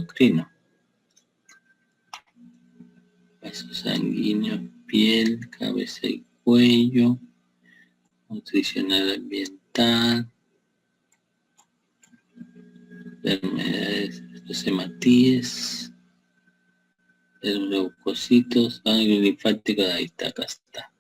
endocrino. Vaso sanguíneo, piel, cabeza y cuello, nutricional ambiental, enfermedades, los hematíes, los leucocitos, ganglio linfático, ahí está, acá está.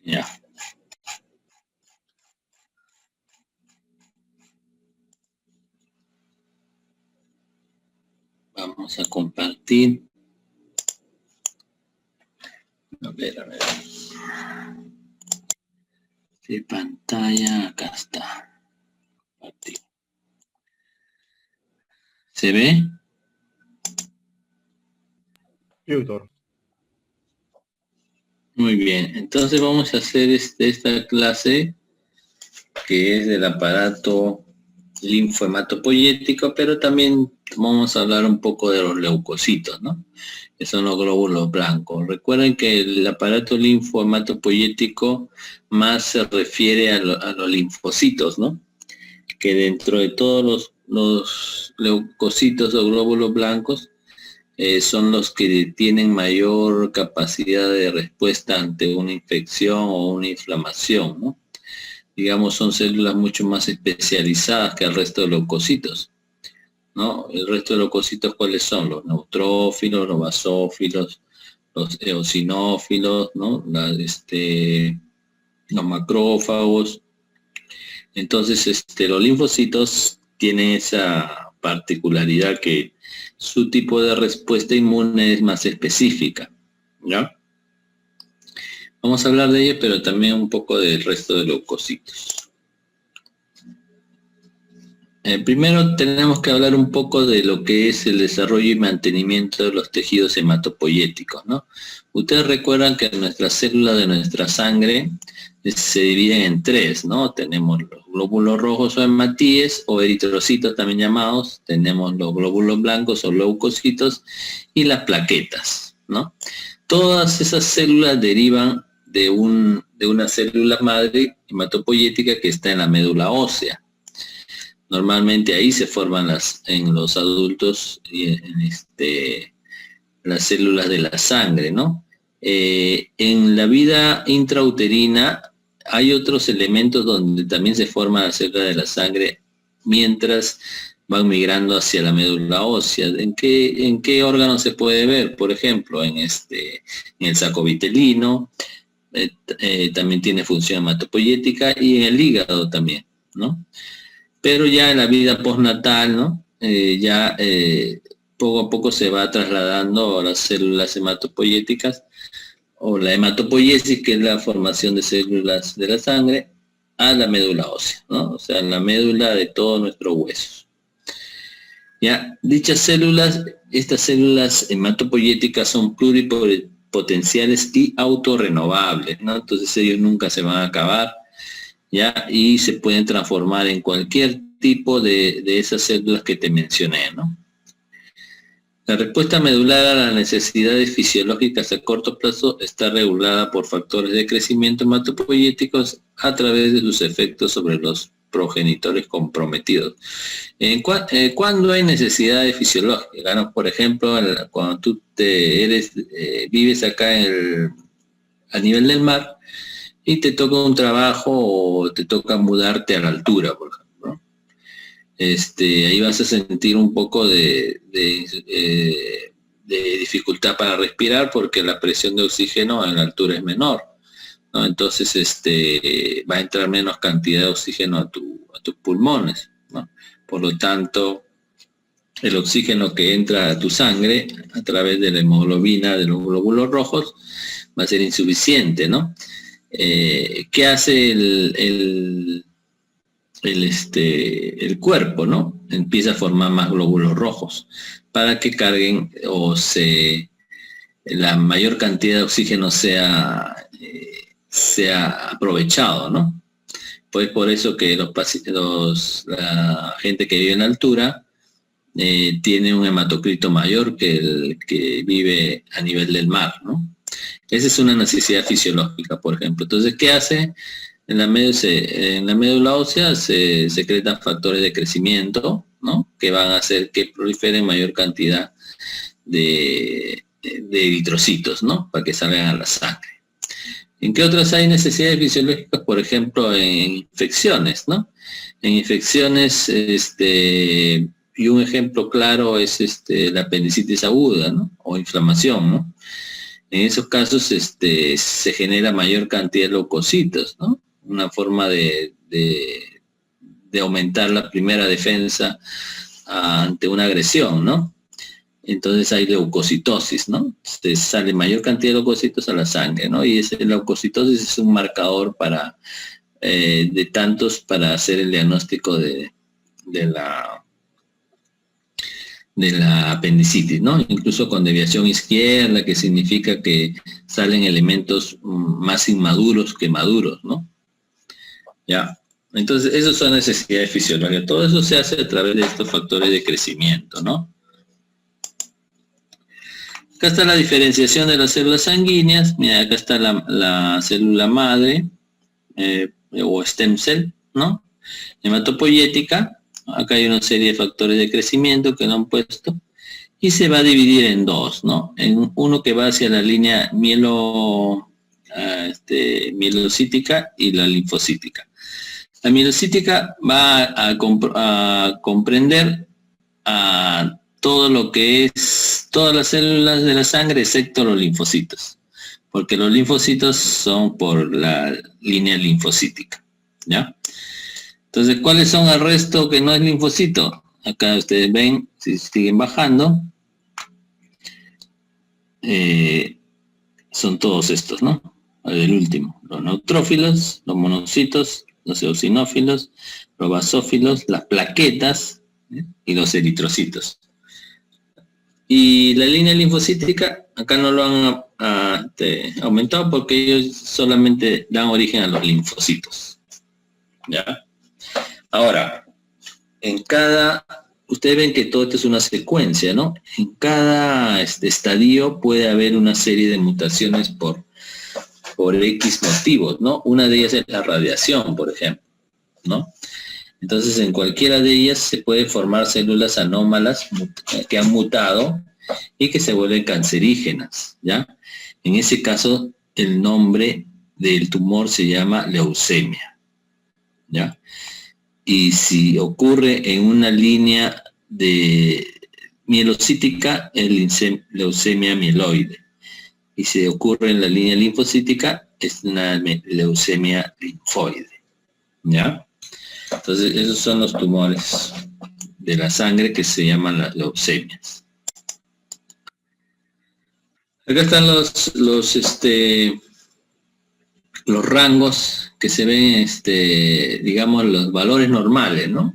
Ya. Vamos a compartir. A ver. De pantalla, acá está. Compartir. ¿Se ve? Sí, doctor. Muy bien. Entonces vamos a hacer esta clase que es del aparato linfohematopoyético, pero también vamos a hablar un poco de los leucocitos, ¿no? Que son los glóbulos blancos. Recuerden que el aparato linfohematopoyético más se refiere a los linfocitos, ¿no? Que dentro de todos los leucocitos o glóbulos blancos son los que tienen mayor capacidad de respuesta ante una infección o una inflamación, ¿no? Digamos, son células mucho más especializadas que el resto de leucocitos, ¿no? El resto de leucocitos, ¿cuáles son? Los neutrófilos, los basófilos, los eosinófilos, ¿no? Los macrófagos. Entonces, los linfocitos tienen esa particularidad que su tipo de respuesta inmune es más específica, ¿ya? Vamos a hablar de ello, pero también un poco del resto de leucocitos. Primero tenemos que hablar un poco de lo que es el desarrollo y mantenimiento de los tejidos hematopoyéticos, ¿no? Ustedes recuerdan que nuestras células de nuestra sangre se dividen en tres, ¿no? Tenemos los glóbulos rojos o hematíes, o eritrocitos también llamados, tenemos los glóbulos blancos o leucocitos, y las plaquetas, ¿no? Todas esas células derivan de una célula madre hematopoyética que está en la médula ósea. Normalmente ahí se forman en los adultos las células de la sangre, ¿no? En la vida intrauterina hay otros elementos donde también se forman las células de la sangre mientras van migrando hacia la médula ósea. ¿En qué órgano se puede ver? Por ejemplo, en el saco vitelino, también tiene función hematopoyética, y en el hígado también, ¿no? Pero ya en la vida postnatal, ¿no? Poco a poco se va trasladando a las células hematopoyéticas, o la hematopoiesis, que es la formación de células de la sangre, a la médula ósea, ¿no? O sea, la médula de todos nuestros huesos. Ya, dichas células, estas células hematopoyéticas son pluripotenciales y autorrenovables, ¿no? Entonces ellos nunca se van a acabar, ¿ya? Y se pueden transformar en cualquier tipo de esas células que te mencioné, ¿no? La respuesta medular a las necesidades fisiológicas a corto plazo está regulada por factores de crecimiento hematopoyéticos a través de sus efectos sobre los progenitores comprometidos. ¿Cuándo hay necesidades fisiológicas? ¿No? Por ejemplo, cuando tú vives acá a nivel del mar y te toca un trabajo o te toca mudarte a la altura, por ejemplo. Ahí vas a sentir un poco de dificultad para respirar, porque la presión de oxígeno a la altura es menor, ¿no? Entonces va a entrar menos cantidad de oxígeno a tus pulmones, ¿no? Por lo tanto, el oxígeno que entra a tu sangre a través de la hemoglobina de los glóbulos rojos va a ser insuficiente, ¿no? ¿qué hace el cuerpo, ¿no? Empieza a formar más glóbulos rojos para que carguen la mayor cantidad de oxígeno sea aprovechado, ¿no? Pues por eso que la gente que vive en altura tiene un hematocrito mayor que el que vive a nivel del mar, ¿no? Esa es una necesidad fisiológica, por ejemplo. Entonces, ¿qué hace? En la médula ósea se secretan factores de crecimiento, ¿no? Que van a hacer que proliferen mayor cantidad de eritrocitos, ¿no? Para que salgan a la sangre. ¿En qué otras hay necesidades fisiológicas? Por ejemplo, en infecciones, ¿no? En infecciones, y un ejemplo claro es la apendicitis aguda, ¿no? O inflamación, ¿no? En esos casos se genera mayor cantidad de leucocitos, ¿no? Una forma de aumentar la primera defensa ante una agresión, ¿no? Entonces hay leucocitosis, ¿no? Sale mayor cantidad de leucocitos a la sangre, ¿no? Y esa leucocitosis es un marcador de tantos para hacer el diagnóstico de la apendicitis, ¿no? Incluso con deviación izquierda, que significa que salen elementos más inmaduros que maduros, ¿no? Ya. Entonces, esas son necesidades fisiológicas. Todo eso se hace a través de estos factores de crecimiento, ¿no? Acá está la diferenciación de las células sanguíneas. Mira, acá está la célula madre, o stem cell, ¿no? Hematopoyética. Acá hay una serie de factores de crecimiento que lo han puesto. Y se va a dividir en dos, ¿no? En uno que va hacia la línea mielocítica y la linfocítica. La mielocítica va a comprender a todo lo que es todas las células de la sangre excepto los linfocitos, porque los linfocitos son por la línea linfocítica, ¿ya? Entonces, ¿cuáles son el resto que no es linfocito? Acá ustedes ven, si siguen bajando, son todos estos, ¿no? El último, los neutrófilos, los monocitos, los eosinófilos, los basófilos, las plaquetas, y los eritrocitos. Y la línea linfocítica, acá no lo han aumentado porque ellos solamente dan origen a los linfocitos, ¿ya? Ahora, ustedes ven que todo esto es una secuencia, ¿no? En cada estadio puede haber una serie de mutaciones por X motivos, ¿no? Una de ellas es la radiación, por ejemplo, ¿no? Entonces, en cualquiera de ellas se puede formar células anómalas que han mutado y que se vuelven cancerígenas, ¿ya? En ese caso, el nombre del tumor se llama leucemia, ¿ya? Y si ocurre en una línea de mielocítica, es leucemia mieloide. Y si ocurre en la línea linfocítica, es una leucemia linfoide, ¿ya? Entonces, esos son los tumores de la sangre que se llaman las leucemias. Acá están los rangos que se ven, digamos, los valores normales, ¿no?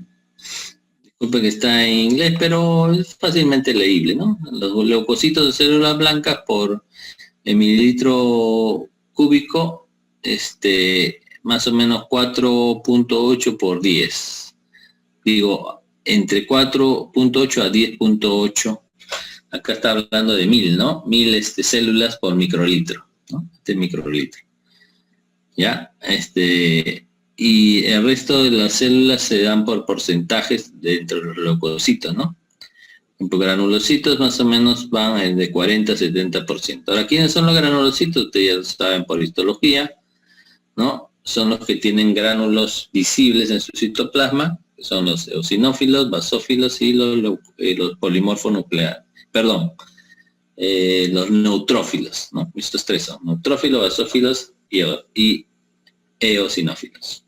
Disculpe que está en inglés, pero es fácilmente leíble, ¿no? Los leucocitos de células blancas por mililitro cúbico, más o menos 4.8 por 10. Digo, entre 4.8 a 10.8. Acá está hablando de 1000, ¿no? 1000 células por microlitro, ¿no? Microlitro. ¿Ya? Y el resto de las células se dan por porcentajes dentro de los leucocitos, ¿no? Por granulocitos más o menos van de 40 a 70%. Ahora, ¿quiénes son los granulocitos? Ustedes ya lo saben por histología, ¿no? Son los que tienen gránulos visibles en su citoplasma, que son los eosinófilos, basófilos y los polimorfos nucleares. Perdón, los neutrófilos, ¿no? Estos tres son neutrófilos, basófilos y eosinófilos.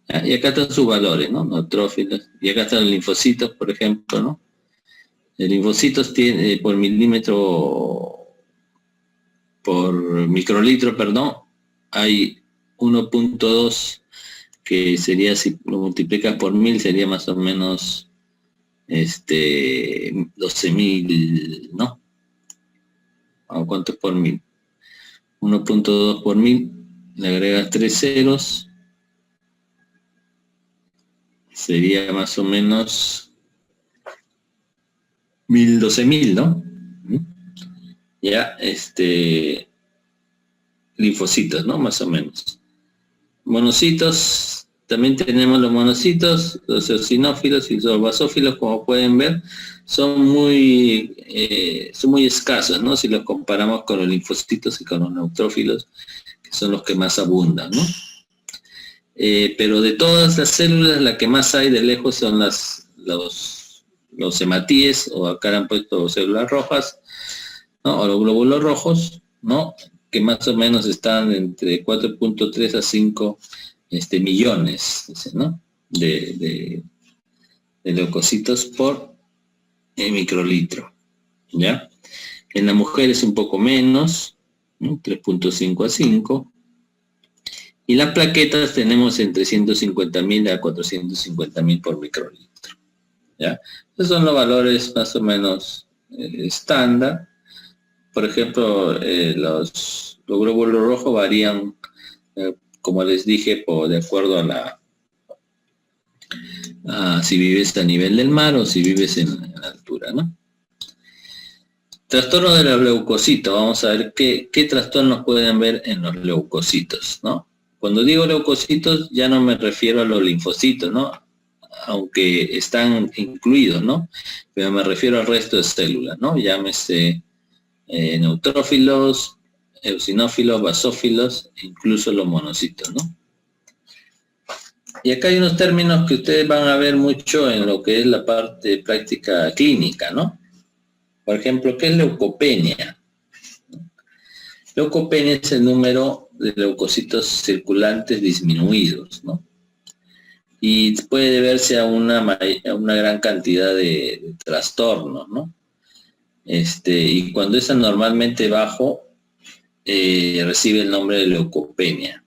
¿Ya? Y acá están sus valores, ¿no? Neutrófilos. Y acá están los linfocitos, por ejemplo, ¿no? El linfocitos tiene por microlitro, perdón, hay 1.2, que sería, si lo multiplicas por 1000, sería más o menos 12.000, ¿no? ¿O cuánto es por 1000? 1.2 por 1000, le agregas 3 ceros, sería más o menos 12.000, ¿no? Ya, linfocitos, ¿no? Más o menos. Monocitos, también tenemos los monocitos, los eosinófilos y los basófilos, como pueden ver, son muy escasos, ¿no? Si los comparamos con los linfocitos y con los neutrófilos, que son los que más abundan, ¿no? Pero de todas las células, la que más hay de lejos son los hematíes, o acá han puesto células rojas, ¿no? O los glóbulos rojos, ¿no? Que más o menos están entre 4.3 a 5 millones, ¿no? de leucocitos por microlitro, ¿ya? En la mujer es un poco menos, ¿no? 3.5 a 5. Y las plaquetas tenemos entre 150.000 a 450.000 por microlitro, ¿ya? Esos son los valores más o menos estándar. Por ejemplo, los glóbulos rojos varían, como les dije, de acuerdo a si vives a nivel del mar o si vives en altura, ¿no? Trastorno de los leucocitos. Vamos a ver qué trastornos pueden ver en los leucocitos, ¿no? Cuando digo leucocitos ya no me refiero a los linfocitos, ¿no? Aunque están incluidos, ¿no? Pero me refiero al resto de células, ¿no? Llámese neutrófilos, eosinófilos, basófilos, incluso los monocitos, ¿no? Y acá hay unos términos que ustedes van a ver mucho en lo que es la parte práctica clínica, ¿no? Por ejemplo, ¿qué es leucopenia? Leucopenia es el número de leucocitos circulantes disminuidos, ¿no? Y puede deberse a una gran cantidad de trastornos, ¿no? Y cuando es anormalmente bajo, recibe el nombre de leucopenia,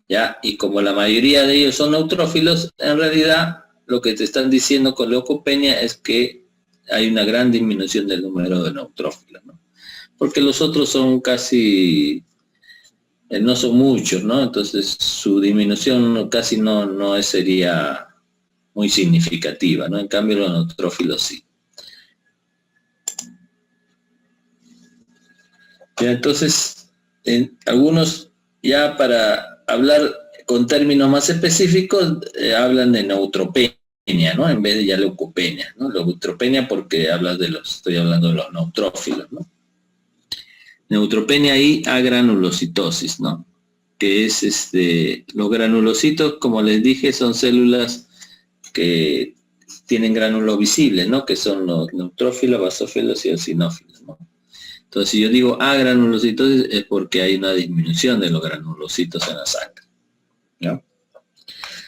¿ya? Y como la mayoría de ellos son neutrófilos, en realidad lo que te están diciendo con leucopenia es que hay una gran disminución del número de neutrófilos, ¿no? Porque los otros son casi, no son muchos, ¿no? Entonces su disminución casi no sería muy significativa, ¿no? En cambio los neutrófilos sí. Ya, entonces, algunos ya para hablar con términos más específicos hablan de neutropenia, ¿no? En vez de ya leucopenia, ¿no? Neutropenia porque estoy hablando de los neutrófilos, ¿no? Neutropenia y agranulocitosis, ¿no? Que es los granulocitos, como les dije, son células que tienen gránulos visibles, ¿no? Que son los neutrófilos, basófilos y eosinófilos, ¿no? Entonces, si yo digo agranulocitosis es porque hay una disminución de los granulocitos en la sangre, ¿no?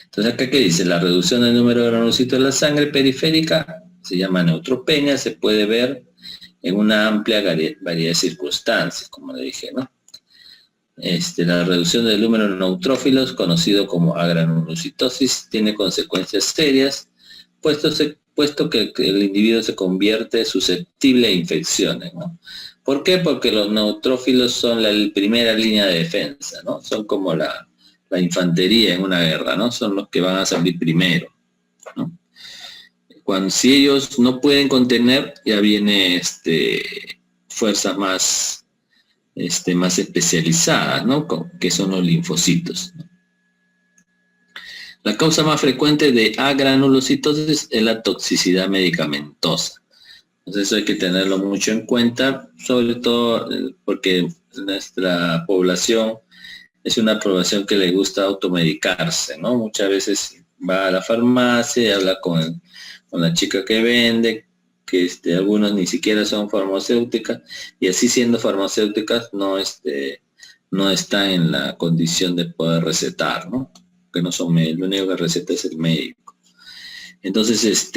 Entonces, ¿acá qué dice? La reducción del número de granulocitos en la sangre periférica se llama neutropenia, se puede ver en una amplia variedad de circunstancias, como le dije, ¿no? La reducción del número de neutrófilos, conocido como agranulocitosis, tiene consecuencias serias, puesto que el individuo se convierte susceptible a infecciones, ¿no? ¿Por qué? Porque los neutrófilos son la primera línea de defensa, ¿no? Son como la infantería en una guerra, ¿no? Son los que van a salir primero, ¿no? Si ellos no pueden contener, ya viene fuerzas más especializadas, ¿no? Que son los linfocitos, ¿no? La causa más frecuente de agranulocitosis es la toxicidad medicamentosa. Entonces eso hay que tenerlo mucho en cuenta, sobre todo porque nuestra población es una población que le gusta automedicarse, ¿no? Muchas veces va a la farmacia y habla con la chica que vende, que algunos ni siquiera son farmacéuticas, y así siendo farmacéuticas no están en la condición de poder recetar, ¿no? Que no son médicos, lo único que receta es el médico. Entonces,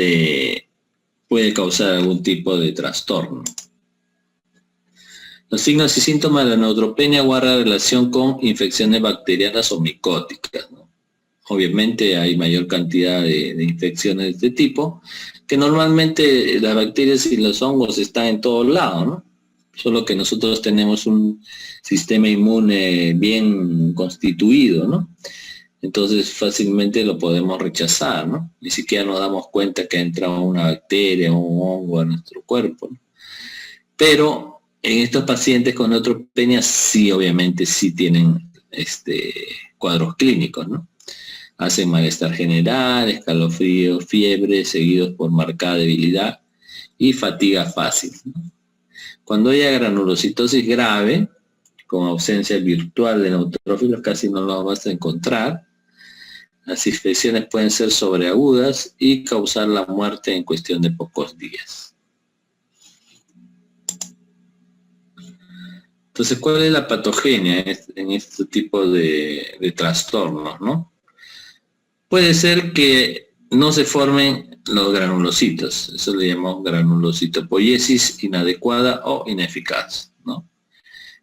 puede causar algún tipo de trastorno. Los signos y síntomas de la neutropenia guardan relación con infecciones bacterianas o micóticas, ¿no? Obviamente hay mayor cantidad de infecciones de este tipo, que normalmente las bacterias y los hongos están en todos lados, ¿no? Solo que nosotros tenemos un sistema inmune bien constituido, ¿no? Entonces fácilmente lo podemos rechazar, ¿no? Ni siquiera nos damos cuenta que ha entrado una bacteria o un hongo a nuestro cuerpo, ¿no? Pero en estos pacientes con neutropenia sí, obviamente, sí tienen cuadros clínicos, ¿no? Hacen malestar general, escalofrío, fiebre, seguidos por marcada debilidad y fatiga fácil, ¿no? Cuando haya granulocitosis grave, con ausencia virtual de neutrófilos, casi no lo vas a encontrar. Las infecciones pueden ser sobreagudas y causar la muerte en cuestión de pocos días. Entonces, ¿cuál es la patogenia en este tipo de trastornos, no? Puede ser que no se formen los granulocitos, eso le llamamos granulocitopoiesis inadecuada o ineficaz, ¿no?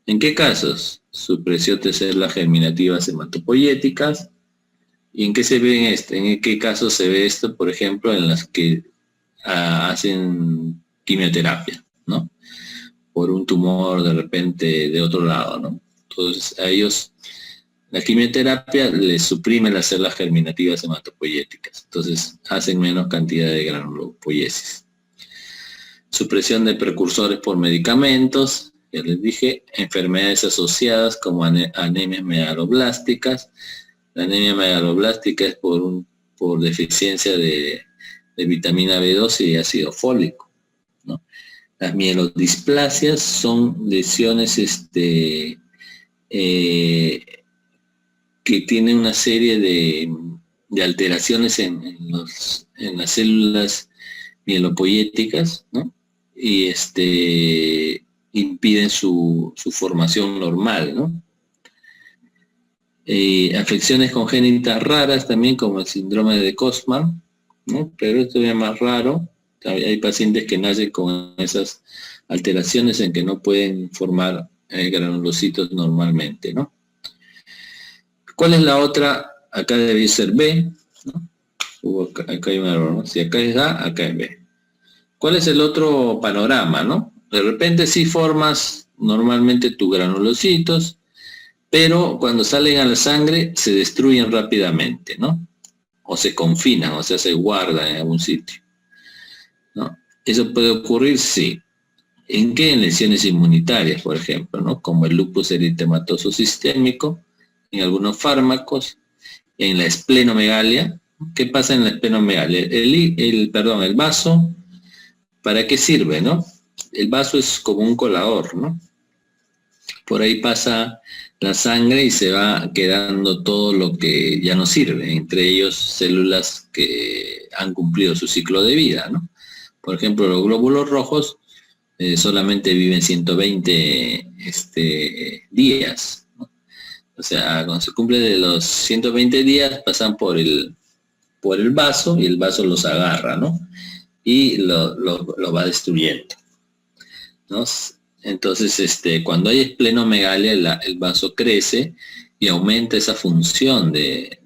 ¿En qué casos? Supresión de células germinativas hematopoyéticas. ¿Y en qué se ve en qué casos se ve esto? Por ejemplo, en las que hacen quimioterapia, ¿no? Por un tumor de repente de otro lado, ¿no? Entonces a ellos la quimioterapia les suprime las células germinativas hematopoyéticas, entonces hacen menos cantidad de granulopoiesis. Supresión de precursores por medicamentos, ya les dije, enfermedades asociadas como anemias megaloblásticas. La anemia megaloblástica es por deficiencia de vitamina B12 y ácido fólico, ¿no? Las mielodisplasias son lesiones que tienen una serie de alteraciones en las células mielopoyéticas, ¿no? Y impiden su formación normal, ¿no? Afecciones congénitas raras también, como el síndrome de Costman, ¿no? Pero esto es más raro. Hay pacientes que nacen con esas alteraciones en que no pueden formar granulocitos normalmente, ¿no? ¿Cuál es la otra? Acá debe ser B, ¿no? Acá hay un error, ¿no? Si acá es A, acá es B. ¿Cuál es el otro panorama, no? De repente sí formas normalmente tus granulocitos, pero cuando salen a la sangre se destruyen rápidamente, ¿no? O se confinan, o sea, se guardan en algún sitio, ¿no? ¿Eso puede ocurrir? Sí. ¿En qué? En lesiones inmunitarias, por ejemplo, ¿no? Como el lupus eritematoso sistémico, en algunos fármacos, en la esplenomegalia. ¿Qué pasa en la esplenomegalia? El vaso, ¿para qué sirve, no? El vaso es como un colador, ¿no? Por ahí pasa la sangre y se va quedando todo lo que ya no sirve, entre ellos células que han cumplido su ciclo de vida, ¿no? Por ejemplo, los glóbulos rojos solamente viven 120 días, ¿no? O sea, cuando se cumple de los 120 días pasan por el vaso y el vaso los agarra, ¿no? Y lo va destruyendo, ¿no? Entonces, cuando hay esplenomegalia, el vaso crece y aumenta esa función de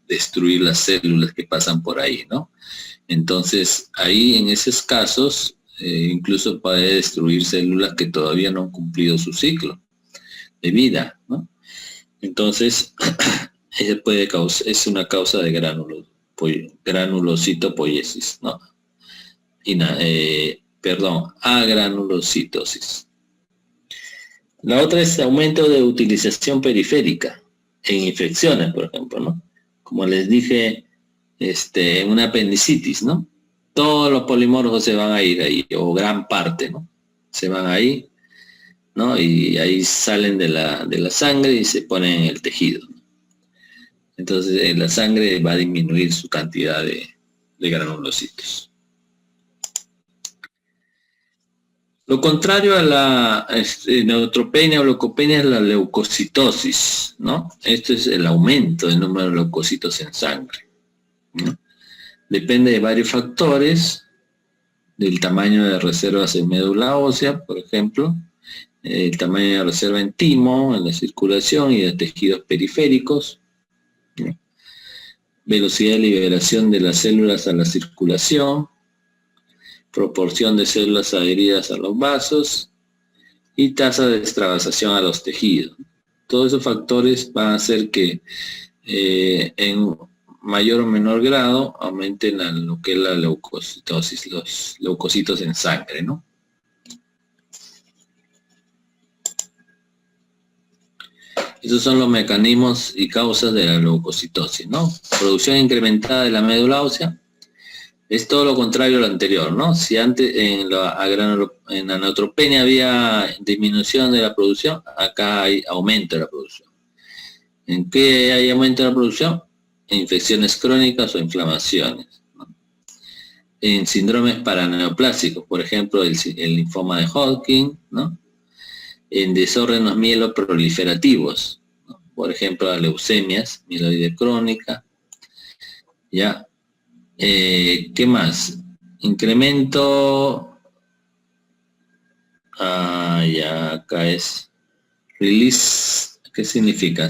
destruir las células que pasan por ahí, ¿no? Entonces, ahí en esos casos, incluso puede destruir células que todavía no han cumplido su ciclo de vida, ¿no? Entonces, es una causa de granulocitopoiesis, ¿no? Agranulocitosis. La otra es aumento de utilización periférica en infecciones, por ejemplo, ¿no? Como les dije, en una apendicitis, ¿no? Todos los polimorfos se van a ir ahí, o gran parte, ¿no? Se van ahí, ¿no? Y ahí salen de la sangre y se ponen en el tejido. Entonces, la sangre va a disminuir su cantidad de granulocitos. Lo contrario a la neutropenia o leucopenia es la leucocitosis, ¿no? Esto es el aumento del número de leucocitos en sangre, ¿no? Depende de varios factores, del tamaño de reservas en médula ósea, por ejemplo, el tamaño de reserva en timo, en la circulación y de tejidos periféricos, ¿no? Velocidad de liberación de las células a la circulación, proporción de células adheridas a los vasos y tasa de extravasación a los tejidos. Todos esos factores van a hacer que en mayor o menor grado aumenten lo que es la leucocitosis, los leucocitos en sangre, ¿no? Esos son los mecanismos y causas de la leucocitosis, ¿no? Producción incrementada de la médula ósea es todo lo contrario a lo anterior, ¿no? Si antes en la neutropenia había disminución de la producción, acá hay aumento de la producción. ¿En qué hay aumento de la producción? En infecciones crónicas o inflamaciones, ¿no? En síndromes paraneoplásicos, por ejemplo, el linfoma de Hodgkin, ¿no? En desórdenes mieloproliferativos, ¿no? Por ejemplo, las leucemias, mieloide crónica, ¿ya? ¿Qué más? Incremento, ya acá es release, ¿qué significa?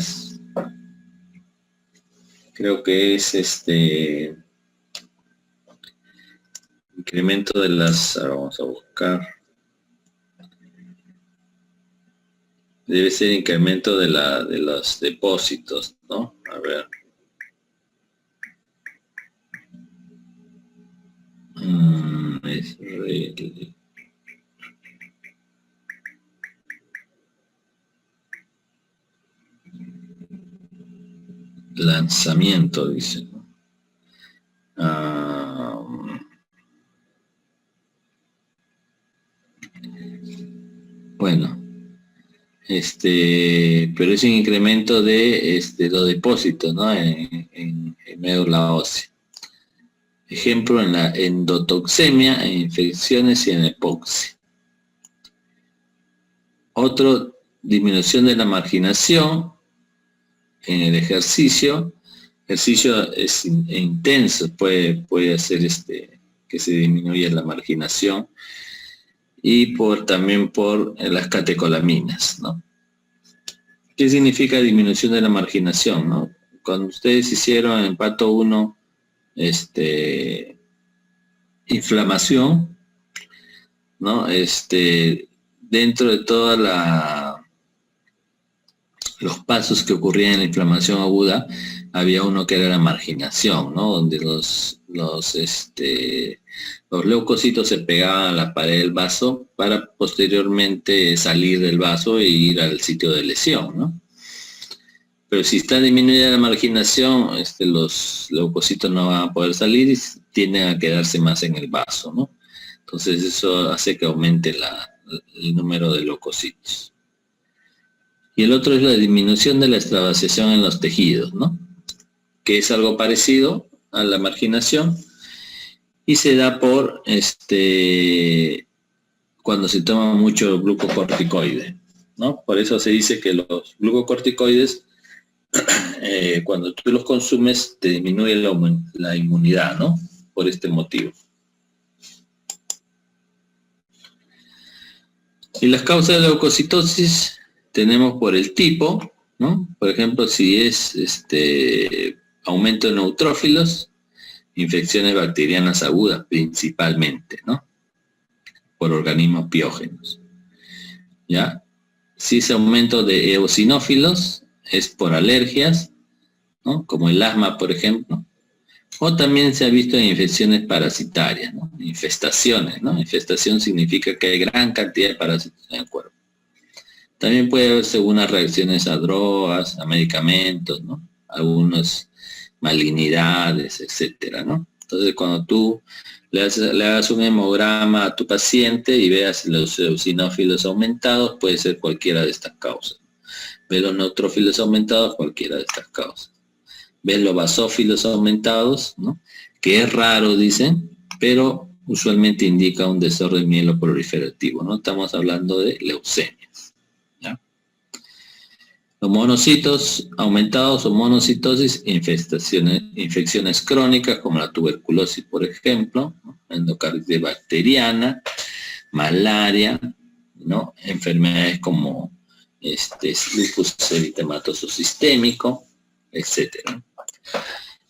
Creo que es incremento de las, ahora vamos a buscar. Debe ser incremento de los depósitos, ¿no? A ver. Lanzamiento, dice. Bueno. Pero es un incremento de los depósitos, ¿no? En médula ósea. Ejemplo, en la endotoxemia, en infecciones y en epoxia. Otro, disminución de la marginación en el ejercicio. Ejercicio es intenso, puede hacer que se disminuya la marginación. Y también por las catecolaminas, ¿no? ¿Qué significa disminución de la marginación, no? Cuando ustedes hicieron en pato 1 inflamación, ¿no? Dentro de todos los pasos que ocurrían en la inflamación aguda, había uno que era la marginación, ¿no? Donde los leucocitos se pegaban a la pared del vaso para posteriormente salir del vaso e ir al sitio de lesión, ¿no? Pero si está disminuida la marginación, los leucocitos no van a poder salir y tienden a quedarse más en el vaso, ¿no? Entonces eso hace que aumente el número de leucocitos. Y el otro es la disminución de la extravasación en los tejidos, ¿no? Que es algo parecido a la marginación y se da por cuando se toma mucho glucocorticoide, ¿no? Por eso se dice que los glucocorticoides cuando tú los consumes te disminuye la inmunidad, ¿no? Por este motivo. Y las causas de leucocitosis tenemos por el tipo, ¿no? Por ejemplo, si es aumento de neutrófilos, infecciones bacterianas agudas principalmente, ¿no? Por organismos piógenos, ¿ya? Si es aumento de eosinófilos, es por alergias, ¿no? Como el asma, por ejemplo. O también se ha visto en infecciones parasitarias, ¿no? Infestaciones, ¿no? Infestación significa que hay gran cantidad de parásitos en el cuerpo. También puede haber algunas reacciones a drogas, a medicamentos, ¿no? Algunas malignidades, etcétera, ¿no? Entonces, cuando tú le hagas un hemograma a tu paciente y veas los eosinófilos aumentados, puede ser cualquiera de estas causas. Ves los neutrófilos aumentados, cualquiera de estas causas. Ves los basófilos aumentados, ¿no? Que es raro, dicen, pero usualmente indica un desorden mieloproliferativo, ¿no? Estamos hablando de leucemias, ¿ya? Los monocitos aumentados o monocitosis, infecciones crónicas como la tuberculosis, por ejemplo, ¿no? Endocarditis bacteriana, malaria, ¿no? Enfermedades como lupus eritematoso sistémico, etcétera.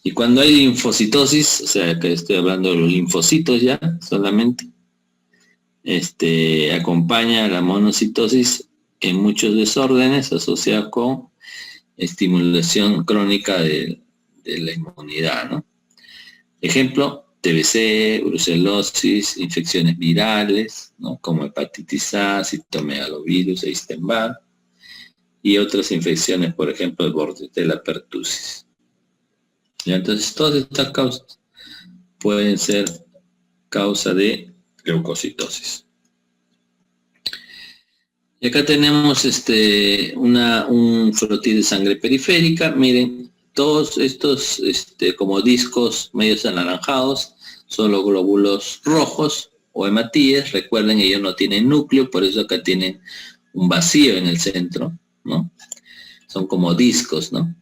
Y cuando hay linfocitosis, o sea, que estoy hablando de los linfocitos ya solamente, acompaña a la monocitosis en muchos desórdenes asociados con estimulación crónica de la inmunidad, ¿no? Ejemplo, TBC, brucelosis, infecciones virales, ¿no? Como hepatitis A, citomegalovirus, Epstein-Barr, y otras infecciones, por ejemplo, el Bordetella pertussis. ¿Ya? Entonces, todas estas causas pueden ser causa de leucocitosis. Y acá tenemos un flotil de sangre periférica. Miren, todos estos como discos medios anaranjados son los glóbulos rojos o hematíes. Recuerden, ellos no tienen núcleo, por eso acá tienen un vacío en el centro, ¿no? Son como discos, ¿no?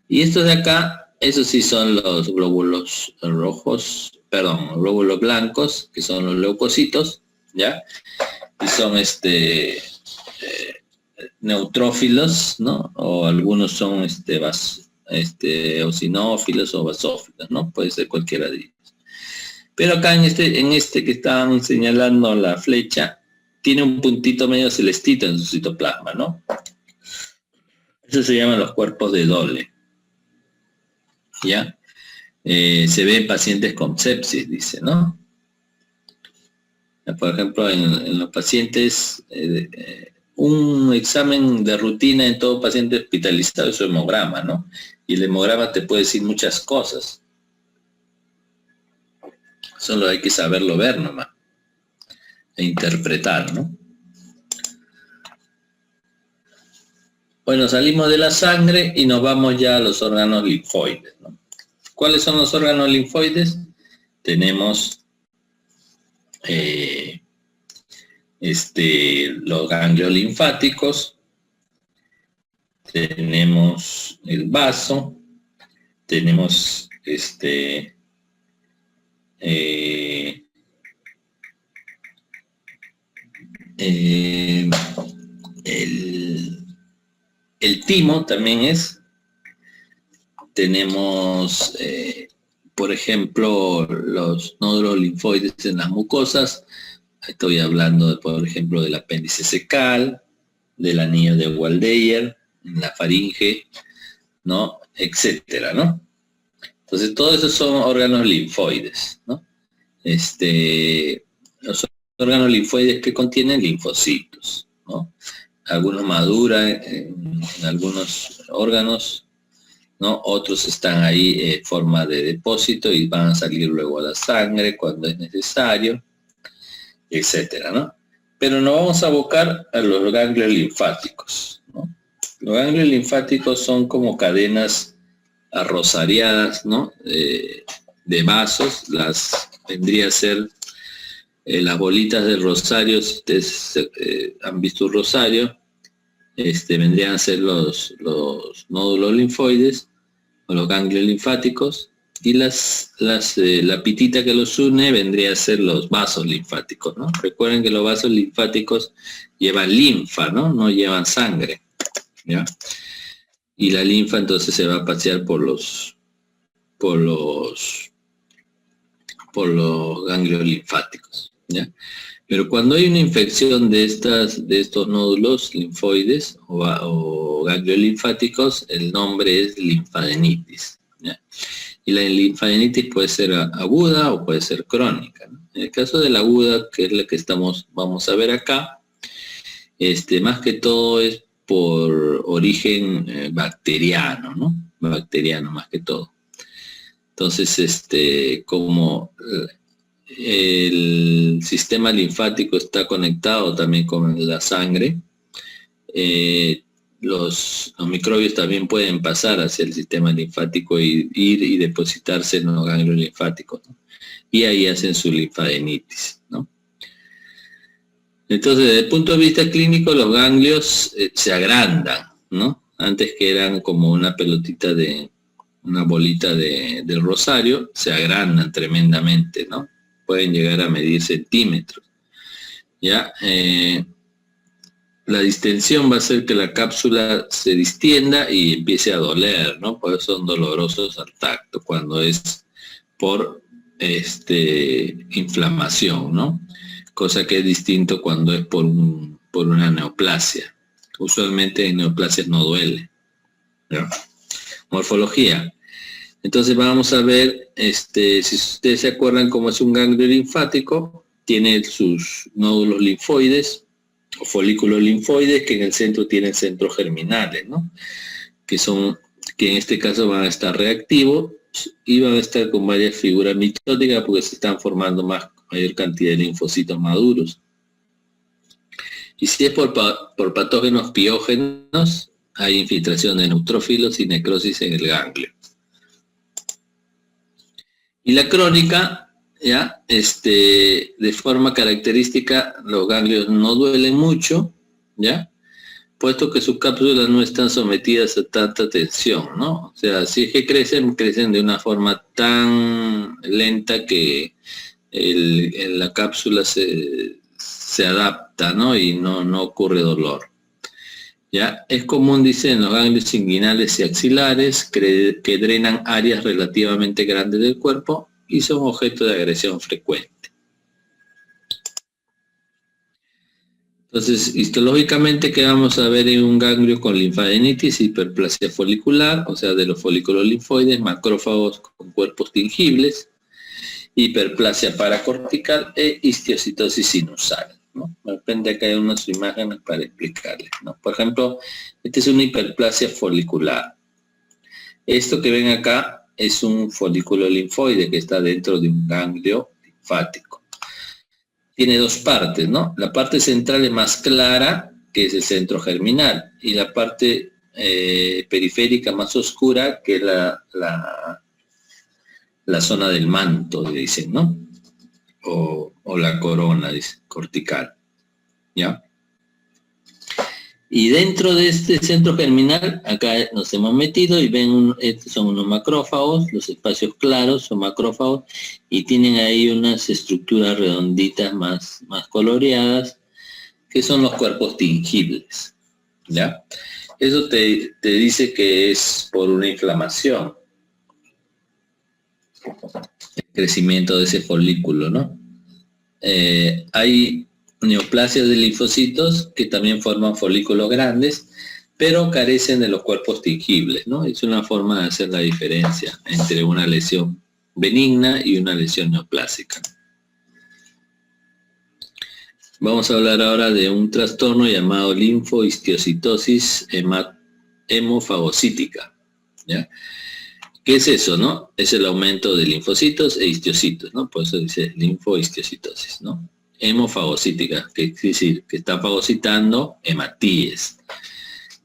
Y estos de acá, esos sí son los glóbulos rojos, perdón, glóbulos blancos, que son los leucocitos, ¿ya? Y son neutrófilos, ¿no? O algunos son eosinófilos o basófilos, ¿no? Puede ser cualquiera de ellos. Pero acá en este que estaban señalando la flecha, tiene un puntito medio celestito en su citoplasma, ¿no? Eso se llaman los cuerpos de Dole. ¿Ya? Se ve en pacientes con sepsis, dice, ¿no? Por ejemplo, en los pacientes, un examen de rutina en todo paciente hospitalizado es su hemograma, ¿no? Y el hemograma te puede decir muchas cosas. Solo hay que saberlo ver nomás. E interpretar, ¿no? Bueno, salimos de la sangre y nos vamos ya a los órganos linfoides, ¿no? ¿Cuáles son los órganos linfoides? Tenemos los ganglios linfáticos, tenemos el vaso, tenemos el timo también es. Tenemos, por ejemplo, los nódulos linfoides en las mucosas. Estoy hablando, por ejemplo, del apéndice secal, del anillo de Waldeyer, la faringe, ¿no? Etcétera, ¿no? Entonces, todos esos son órganos linfoides, ¿no? Los órganos linfoides que contienen linfocitos, ¿no? Algunos maduran en algunos órganos, ¿no? Otros están ahí en forma de depósito y van a salir luego a la sangre cuando es necesario, etcétera, ¿no? Pero nos vamos a abocar a los ganglios linfáticos, ¿no? Los ganglios linfáticos son como cadenas arrosariadas, ¿no? De vasos, vendría a ser las bolitas del rosario. Si ustedes han visto un rosario, vendrían a ser los nódulos linfoides o los ganglios linfáticos, y la pitita que los une vendría a ser los vasos linfáticos, ¿no? Recuerden que los vasos linfáticos llevan linfa, ¿no? No llevan sangre, ¿ya? Y la linfa entonces se va a pasear por los ganglios linfáticos, ¿ya? Pero cuando hay una infección de estos nódulos linfoides o ganglios linfáticos, el nombre es linfadenitis, ¿ya? Y la linfadenitis puede ser aguda o puede ser crónica, ¿no? En el caso de la aguda, que es la que vamos a ver acá, más que todo es por origen bacteriano, ¿no? Bacteriano más que todo. Entonces, como el sistema linfático está conectado también con la sangre, los microbios también pueden pasar hacia el sistema linfático y ir y depositarse en los ganglios linfáticos, ¿no? Y ahí hacen su linfadenitis, ¿no? Entonces, desde el punto de vista clínico, los ganglios se agrandan, ¿no? Antes que eran como una pelotita una bolita del rosario, se agrandan tremendamente, ¿no? Pueden llegar a medir centímetros, ¿ya? La distensión va a hacer que la cápsula se distienda y empiece a doler, ¿no? Por eso son dolorosos al tacto, cuando es por inflamación, ¿no? Cosa que es distinto cuando es por una neoplasia. Usualmente en neoplasias no duele, ¿no? Morfología. Entonces vamos a ver, si ustedes se acuerdan cómo es un ganglio linfático, tiene sus nódulos linfoides o folículos linfoides que en el centro tienen centros germinales, ¿no? Que en este caso van a estar reactivos y van a estar con varias figuras mitóticas porque se están formando mayor cantidad de linfocitos maduros. Y si es por patógenos piógenos, hay infiltración de neutrófilos y necrosis en el ganglio. Y la crónica, ya, de forma característica, los ganglios no duelen mucho, ya, puesto que sus cápsulas no están sometidas a tanta tensión, ¿no? O sea, si es que crecen de una forma tan lenta que la cápsula se adapta, ¿no? Y no ocurre dolor. ¿Ya? Es común, dice, en los ganglios inguinales y axilares que drenan áreas relativamente grandes del cuerpo y son objeto de agresión frecuente. Entonces, histológicamente, ¿qué vamos a ver en un ganglio con linfadenitis, hiperplasia folicular, o sea, de los folículos linfoides, macrófagos con cuerpos tingibles, hiperplasia paracortical e histiocitosis sinusal, ¿no? De repente acá hay unas imágenes para explicarles, ¿no? Por ejemplo, esta es una hiperplasia folicular. Esto que ven acá es un folículo linfoide que está dentro de un ganglio linfático. Tiene dos partes, ¿no? La parte central es más clara, que es el centro germinal, y la parte periférica más oscura, que es la zona del manto, dicen, ¿no? O la corona, dice, cortical, ¿ya? Y dentro de este centro germinal, acá nos hemos metido y ven, estos son unos macrófagos, los espacios claros son macrófagos, y tienen ahí unas estructuras redonditas más coloreadas, que son los cuerpos tingibles, ¿ya? Eso te dice que es por una inflamación, el crecimiento de ese folículo, ¿no? Hay neoplasias de linfocitos que también forman folículos grandes, pero carecen de los cuerpos tingibles, ¿no? Es una forma de hacer la diferencia entre una lesión benigna y una lesión neoplásica. Vamos a hablar ahora de un trastorno llamado linfohistiocitosis hemofagocítica, ¿ya? ¿Qué es eso, no? Es el aumento de linfocitos e histiocitos, ¿no? Por eso dice linfohistiocitosis, ¿no? Hemofagocítica, que quiere decir que está fagocitando hematíes.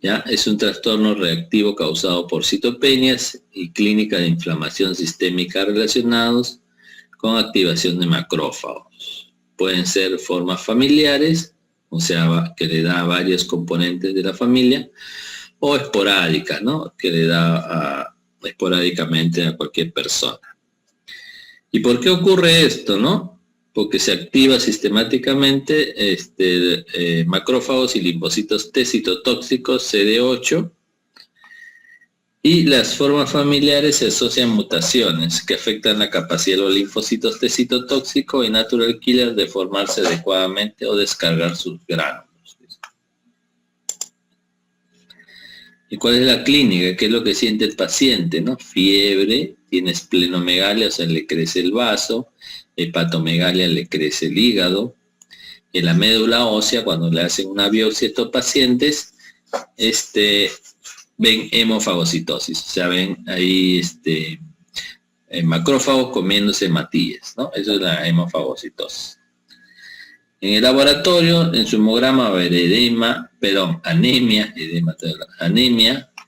¿Ya? Es un trastorno reactivo causado por citopenias y clínica de inflamación sistémica relacionados con activación de macrófagos. Pueden ser formas familiares, o sea, que le da a varios componentes de la familia, o esporádicas, ¿no? Que le da esporádicamente a cualquier persona. ¿Y por qué ocurre esto, no? Porque se activa sistemáticamente macrófagos y linfocitos T citotóxicos CD8, y las formas familiares se asocian mutaciones que afectan la capacidad de los linfocitos T citotóxico y natural killer de formarse adecuadamente o descargar sus gránulos. ¿Y cuál es la clínica? ¿Qué es lo que siente el paciente, no? Fiebre, tiene esplenomegalia, o sea, le crece el vaso, hepatomegalia, le crece el hígado. En la médula ósea, cuando le hacen una biopsia a estos pacientes, ven hemofagocitosis, o sea, ven ahí macrófagos comiéndose hematíes, ¿no? Eso es la hemofagocitosis. En el laboratorio, en su hemograma va a haber anemia,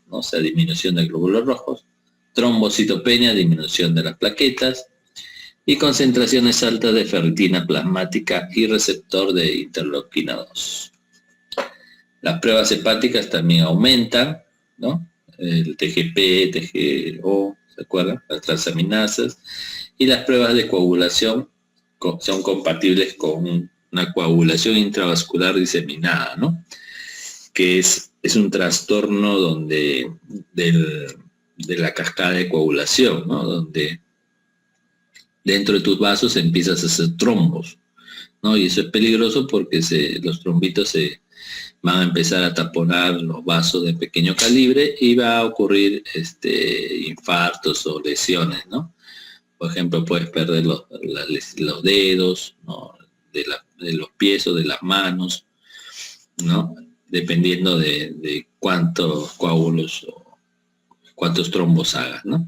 ¿no? O sea, disminución de glóbulos rojos, trombocitopenia, disminución de las plaquetas, y concentraciones altas de ferritina plasmática y receptor de interleuquina 2. Las pruebas hepáticas también aumentan, ¿no? El TGP, TGO, ¿se acuerdan? Las transaminasas, y las pruebas de coagulación son compatibles con una coagulación intravascular diseminada, ¿no? que es un trastorno donde de la cascada de coagulación, ¿no? Donde dentro de tus vasos empiezas a hacer trombos, ¿no? Y eso es peligroso porque los trombitos se van a empezar a taponar los vasos de pequeño calibre y va a ocurrir infartos o lesiones, ¿no? Por ejemplo, puedes perder los dedos, ¿no? de los pies o de las manos, ¿no? Dependiendo de cuántos coágulos o cuántos trombos hagas, ¿no?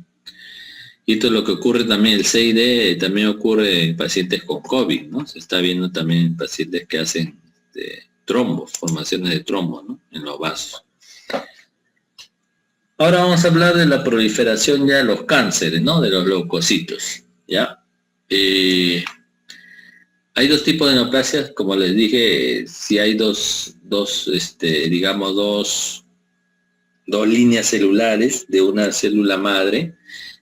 Y esto es lo que ocurre también, el CID también ocurre en pacientes con COVID, ¿no? Se está viendo también en pacientes que hacen trombos, formaciones de trombos, ¿no? En los vasos. Ahora vamos a hablar de la proliferación ya de los cánceres, ¿no? De los leucocitos, ¿ya? Hay dos tipos de neoplasias, como les dije, si hay dos líneas celulares de una célula madre,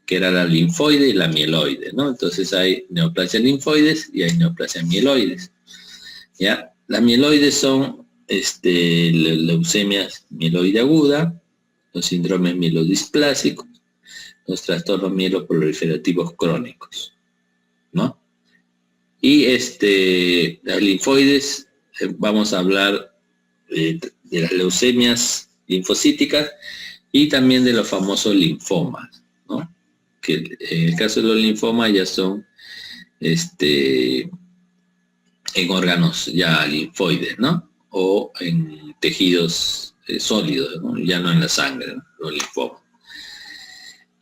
que era la linfoide y la mieloide, ¿no? Entonces hay neoplasias linfoides y hay neoplasias mieloides, ¿ya? Las mieloides son leucemias mieloide aguda, los síndromes mielodisplásicos, los trastornos mieloproliferativos crónicos, ¿no? Y las linfoides, vamos a hablar de las leucemias linfocíticas y también de los famosos linfomas, ¿no? Que en el caso de los linfomas ya son en órganos ya linfoides, ¿no? O en tejidos sólidos, ¿no? Ya no en la sangre, ¿no? Los linfomas.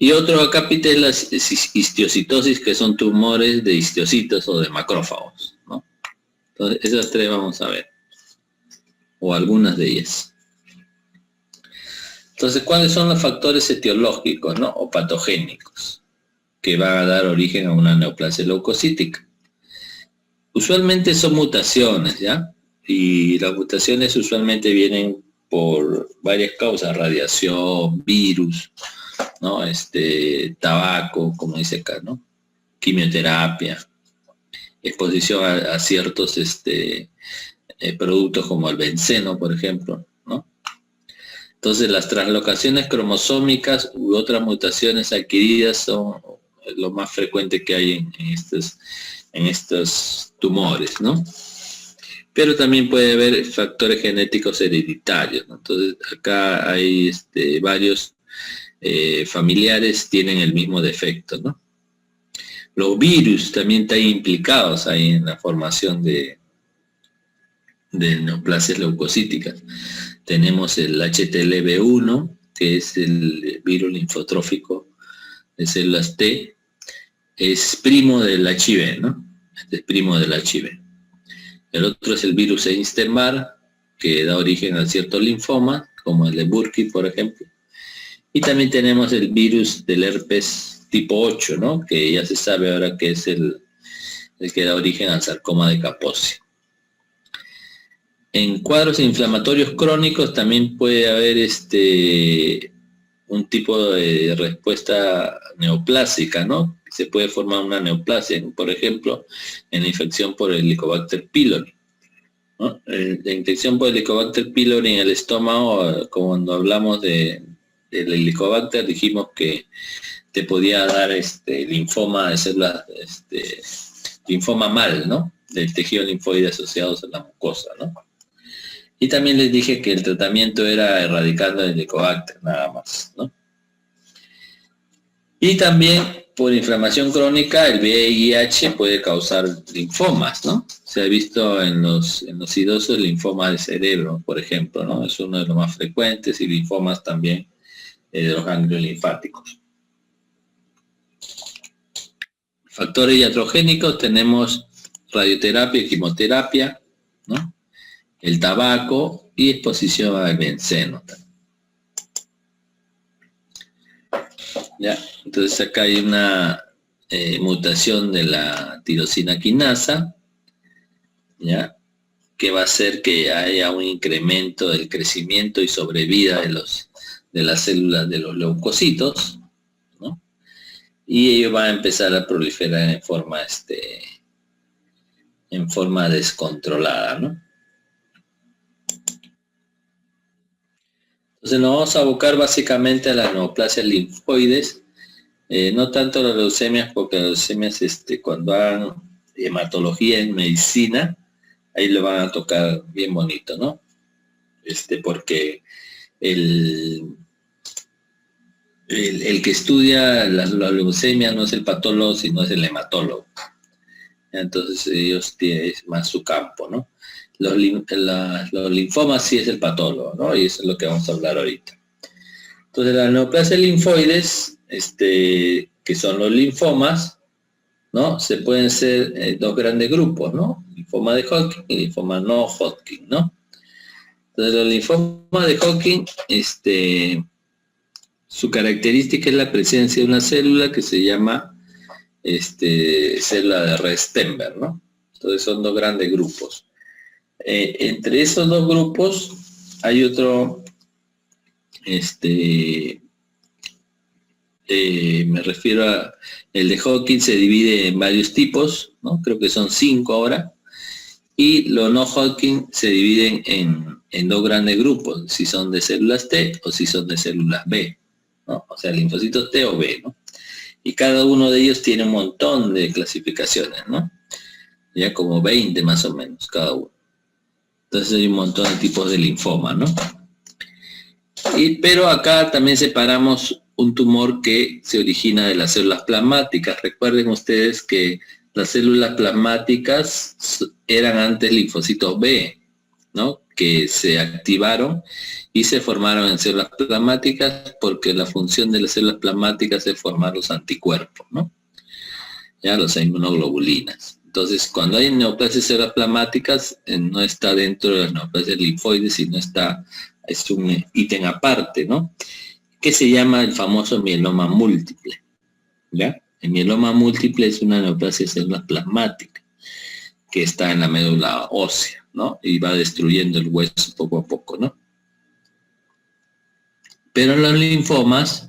Y otro acápite es la histiocitosis, que son tumores de histiocitos o de macrófagos, ¿no? Entonces, esas tres vamos a ver, o algunas de ellas. Entonces, ¿cuáles son los factores etiológicos, ¿no? O patogénicos que van a dar origen a una neoplasia leucocítica? Usualmente son mutaciones, ¿ya? Y las mutaciones usualmente vienen por varias causas: radiación, virus, ¿no? Tabaco, como dice acá, ¿no? Quimioterapia, exposición a ciertos productos como el benceno, por ejemplo, ¿no? Entonces, las translocaciones cromosómicas u otras mutaciones adquiridas son lo más frecuente que hay en estos tumores, ¿no? Pero también puede haber factores genéticos hereditarios, ¿no? Entonces, acá hay varios familiares tienen el mismo defecto, ¿no? Los virus también están implicados ahí en la formación de neoplasias leucocíticas. Tenemos el HTLV1, que es el virus linfotrófico de células T, es primo del HIV, ¿no? Es primo del HIV. El otro es el virus Epstein-Barr, que da origen a ciertos linfomas, como el de Burkitt, por ejemplo. Y también tenemos el virus del herpes tipo 8, ¿no? Que ya se sabe ahora que es el que da origen al sarcoma de Kaposi. En cuadros inflamatorios crónicos también puede haber un tipo de respuesta neoplásica, ¿no? Se puede formar una neoplasia, por ejemplo, en la infección por el Helicobacter pylori, ¿no? La infección por el Helicobacter pylori en el estómago, cuando hablamos del Helicobacter, dijimos que te podía dar linfoma de células, linfoma mal, ¿no? Del tejido linfoide asociados a la mucosa, ¿no? Y también les dije que el tratamiento era erradicando el Helicobacter, nada más, ¿no? Y también por inflamación crónica el VIH puede causar linfomas, ¿no? Se ha visto en los idosos linfoma de cerebro, por ejemplo, ¿no? Es uno de los más frecuentes, y linfomas también de los ganglios linfáticos. Factores iatrogénicos tenemos radioterapia y quimioterapia, ¿no? El tabaco y exposición al benceno. ¿Ya? Entonces acá hay una mutación de la tirosina quinasa, ¿ya? Que va a hacer que haya un incremento del crecimiento y sobrevida de las células de los leucocitos, ¿no? Y ellos van a empezar a proliferar en forma descontrolada, ¿no? Entonces nos vamos a abocar básicamente a las neoplasias linfoides, no tanto las leucemias, porque las leucemias, cuando hagan hematología en medicina, ahí lo van a tocar bien bonito, ¿no? Porque el que estudia la leucemia no es el patólogo, sino es el hematólogo. Entonces ellos tienen más su campo, ¿no? Los linfomas sí es el patólogo, ¿no? Y eso es lo que vamos a hablar ahorita. Entonces las neoplasias linfoides, que son los linfomas, ¿no? Se pueden ser dos grandes grupos, ¿no? Linfoma de Hodgkin y linfoma no Hodgkin, ¿no? Entonces los linfomas de Hodgkin, su característica es la presencia de una célula que se llama célula de Rett-Steinberg, ¿no? Entonces son dos grandes grupos. Entre esos dos grupos hay otro, me refiero a el de Hodgkin, se divide en varios tipos, ¿no? Creo que son 5 ahora, y los no Hodgkin se dividen en dos grandes grupos, si son de células T o si son de células B, ¿no? O sea, linfocitos T o B, ¿no? Y cada uno de ellos tiene un montón de clasificaciones, ¿no? Ya como 20 más o menos cada uno. Entonces hay un montón de tipos de linfoma, ¿no? Pero acá también separamos un tumor que se origina de las células plasmáticas. Recuerden ustedes que las células plasmáticas eran antes linfocitos B, ¿no? Que se activaron y se formaron en células plasmáticas porque la función de las células plasmáticas es formar los anticuerpos, ¿no? Ya las inmunoglobulinas. Entonces, cuando hay neoplasias de células plasmáticas, no está dentro de las neoplasias linfoides, sino es un ítem aparte, ¿no? Que se llama el famoso mieloma múltiple, ¿ya? El mieloma múltiple es una neoplasia de células plasmáticas que está en la médula ósea, ¿no? Y va destruyendo el hueso poco a poco, ¿no? Pero en los linfomas,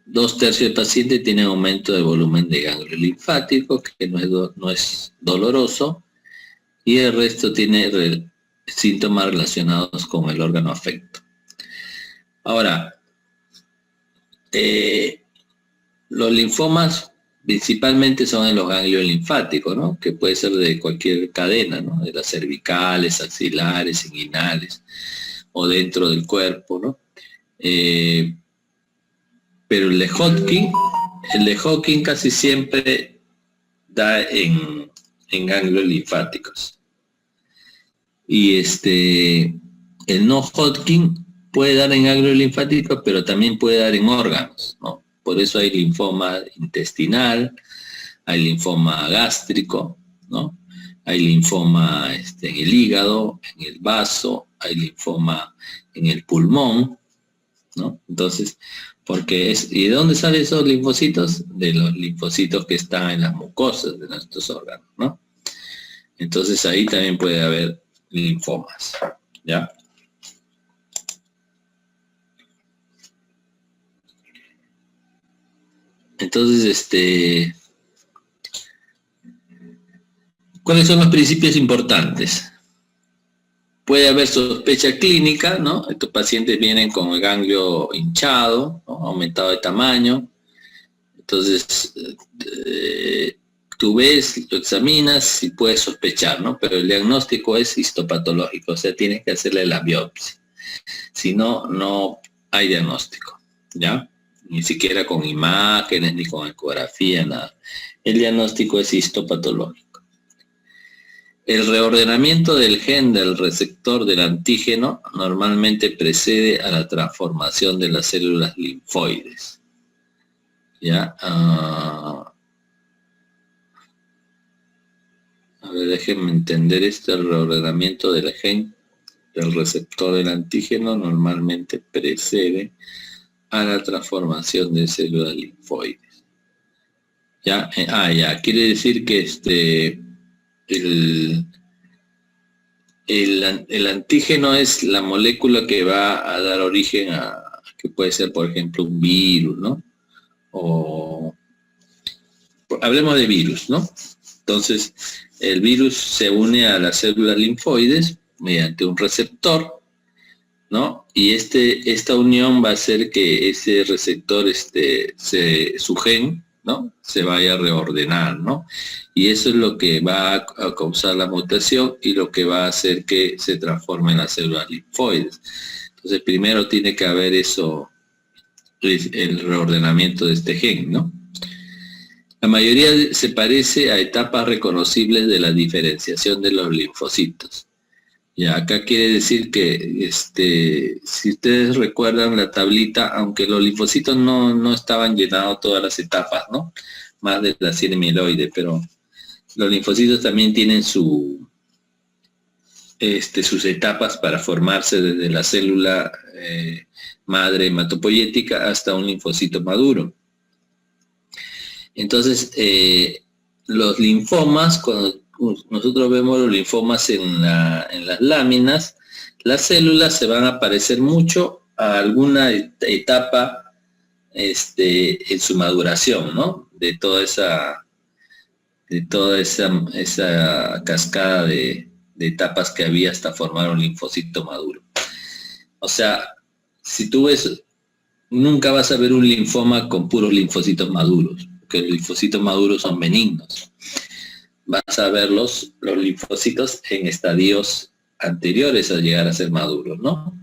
2/3 del paciente tienen aumento de volumen de ganglio linfático, que no es doloroso, y el resto tiene síntomas relacionados con el órgano afecto. Ahora, los linfomas principalmente son en los ganglios linfáticos, ¿no? Que puede ser de cualquier cadena, ¿no? De las cervicales, axilares, inguinales, o dentro del cuerpo, ¿no? Pero el de Hodgkin casi siempre da en ganglios linfáticos. Y el no Hodgkin puede dar en ganglios linfáticos, pero también puede dar en órganos, ¿no? Por eso hay linfoma intestinal, hay linfoma gástrico, ¿no? Hay linfoma en el hígado, en el vaso, hay linfoma en el pulmón, ¿no? Entonces, ¿y de dónde salen esos linfocitos? De los linfocitos que están en las mucosas de nuestros órganos, ¿no? Entonces ahí también puede haber linfomas, ¿ya? Entonces, ¿cuáles son los principios importantes? Puede haber sospecha clínica, ¿no? Estos pacientes vienen con el ganglio hinchado, ¿no? Aumentado de tamaño. Entonces, tú ves, lo examinas y puedes sospechar, ¿no? Pero el diagnóstico es histopatológico, o sea, tienes que hacerle la biopsia. Si no, no hay diagnóstico, ¿ya? Ni siquiera con imágenes, ni con ecografía, nada. El diagnóstico es histopatológico. El reordenamiento del gen del receptor del antígeno normalmente precede a la transformación de las células linfoides. ¿Ya? A ver, déjenme entender esto. El reordenamiento del gen del receptor del antígeno normalmente precede a la transformación de células linfoides. ¿Ya? Ya. Quiere decir que el antígeno es la molécula que va a dar origen que puede ser, por ejemplo, un virus, ¿no? O hablemos de virus, ¿no? Entonces, el virus se une a las células linfoides mediante un receptor, ¿no? Y esta unión va a hacer que ese receptor, su gen, ¿no? Se vaya a reordenar, ¿no? Y eso es lo que va a causar la mutación y lo que va a hacer que se transforme en las células linfoides. Entonces, primero tiene que haber eso, el reordenamiento de este gen, ¿no? La mayoría se parece a etapas reconocibles de la diferenciación de los linfocitos. Y acá quiere decir que, si ustedes recuerdan la tablita, aunque los linfocitos no estaban llenados todas las etapas, ¿no? Más de la sien mieloide, pero los linfocitos también tienen sus etapas para formarse desde la célula madre hematopoyética hasta un linfocito maduro. Entonces, los linfomas, cuando nosotros vemos los linfomas en las láminas, las células se van a parecer mucho a alguna etapa en su maduración, ¿no? De toda esa cascada de etapas que había hasta formar un linfocito maduro. O sea, si tú ves, nunca vas a ver un linfoma con puros linfocitos maduros, porque los linfocitos maduros son benignos. Vas a ver los linfocitos en estadios anteriores a llegar a ser maduros, ¿no?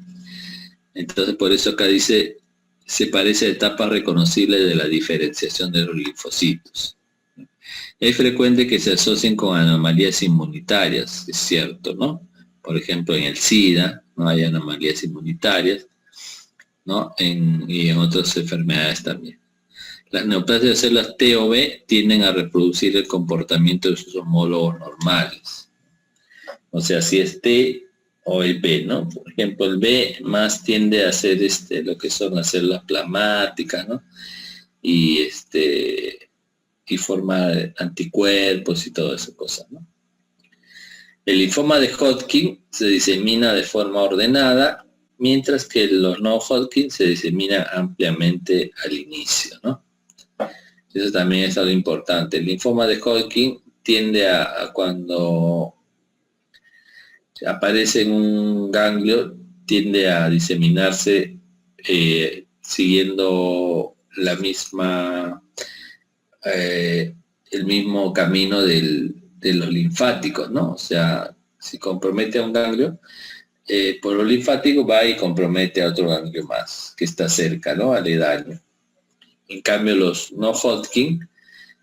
Entonces, por eso acá dice, se parece a etapas reconocibles de la diferenciación de los linfocitos. Es frecuente que se asocien con anomalías inmunitarias, es cierto, ¿no? Por ejemplo, en el SIDA, ¿no? Hay anomalías inmunitarias, ¿no? Y en otras enfermedades también. Las neoplasias de células T o B tienden a reproducir el comportamiento de sus homólogos normales. O sea, si es T o el B, ¿no? Por ejemplo, el B más tiende a hacer lo que son las células plasmáticas, ¿no? Y formar anticuerpos y todas esas cosas, ¿no? El linfoma de Hodgkin se disemina de forma ordenada, mientras que los no Hodgkin se diseminan ampliamente al inicio, ¿no? Eso también es algo importante. El linfoma de Hodgkin tiende a cuando aparece en un ganglio, tiende a diseminarse siguiendo la misma, el mismo camino de los linfáticos, ¿no? O sea, si compromete a un ganglio, por los linfáticos va y compromete a otro ganglio más, que está cerca, ¿no? Aledaño. En cambio, los no Hodgkin,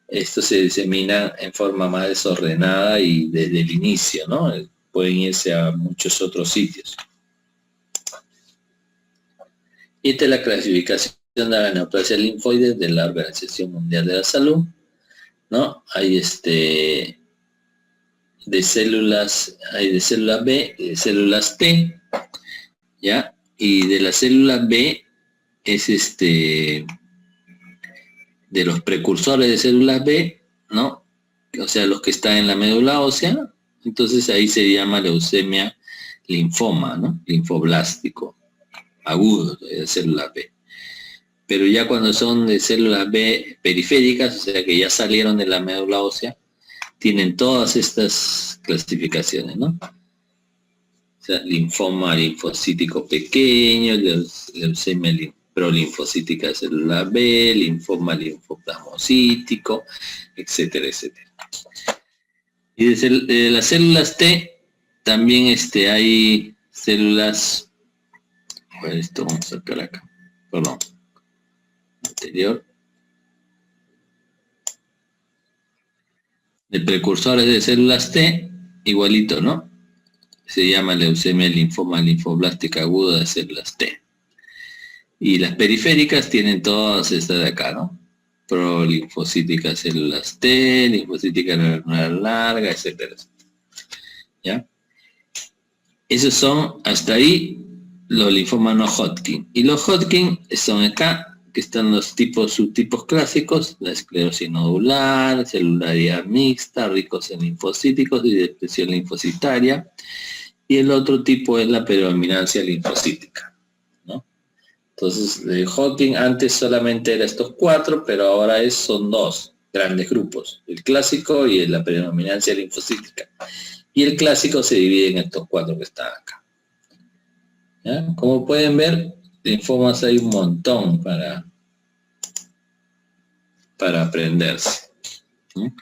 estos se diseminan en forma más desordenada y desde el inicio, ¿no? Pueden irse a muchos otros sitios. Y esta es la clasificación de la neoplasia linfoide de la Organización Mundial de la Salud, ¿no? Hay de células B y de células T, ¿ya? Y de la célula B es de los precursores de células B, ¿no? O sea, los que están en la médula ósea, entonces ahí se llama leucemia linfoma, ¿no? Linfoblástico, agudo de célula B. Pero ya cuando son de células B periféricas, o sea que ya salieron de la médula ósea, tienen todas estas clasificaciones, ¿no? O sea, linfoma linfocítico pequeño, leucemia prolinfocítica de célula B, linfoma linfoplasmocítico, etcétera, etcétera. Y de las células T también hay células, a ver, esto vamos a sacar acá, perdón, anterior, de precursores de células T, igualito, ¿no? Se llama leucemia linfoma linfoblástica aguda de células T. Y las periféricas tienen todas estas de acá, ¿no? Prolinfocíticas células T, linfocítica neuronal larga, etcétera, etcétera. ¿Ya? Esos son, hasta ahí, los linfomas no Hodgkin. Y los Hodgkin son acá, que están los subtipos clásicos, la esclerosis nodular, celularidad mixta, ricos en linfocíticos y de expresión linfocitaria. Y el otro tipo es la predominancia linfocítica, ¿no? Entonces, el Hodgkin antes solamente era estos 4, pero ahora son 2 grandes grupos, el clásico y la predominancia linfocítica. Y el clásico se divide en estos 4 que están acá. ¿Ya? Como pueden ver, linfomas hay un montón para aprenderse, ¿no?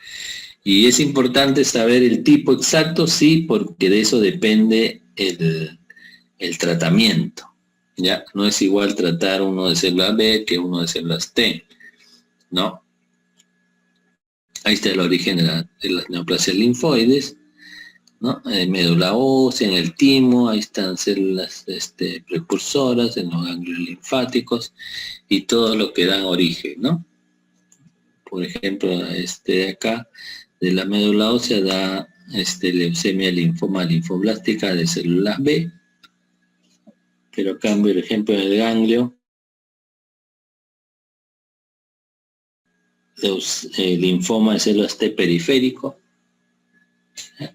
Y es importante saber el tipo exacto, sí, porque de eso depende el tratamiento. ¿Ya? No es igual tratar uno de células B que uno de células T, ¿no? Ahí está el origen de las neoplasias linfoides, ¿no? Médula ósea, en el timo, ahí están células precursoras en los ganglios linfáticos y todo lo que dan origen, ¿no? Por ejemplo, acá de la médula ósea da leucemia linfoma linfoblástica de células B, pero acá, por ejemplo, en el ganglio, linfoma de células T periférico,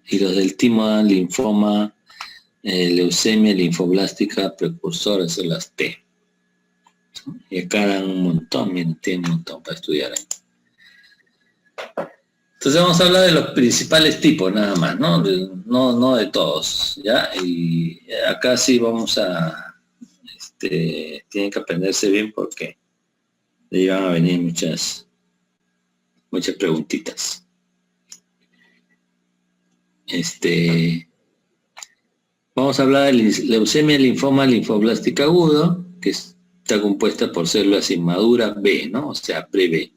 y los del timo dan linfoma, leucemia linfoblástica precursora de células T. Y acá dan un montón, miren, tienen un montón para estudiar ahí. Entonces vamos a hablar de los principales tipos nada más, ¿no? No de todos, ¿ya? Y acá sí vamos a, tienen que aprenderse bien porque le van a venir muchas preguntitas. Vamos a hablar de leucemia linfoma linfoblástica agudo, que está compuesta por células inmaduras B, ¿no? O sea, pre-B.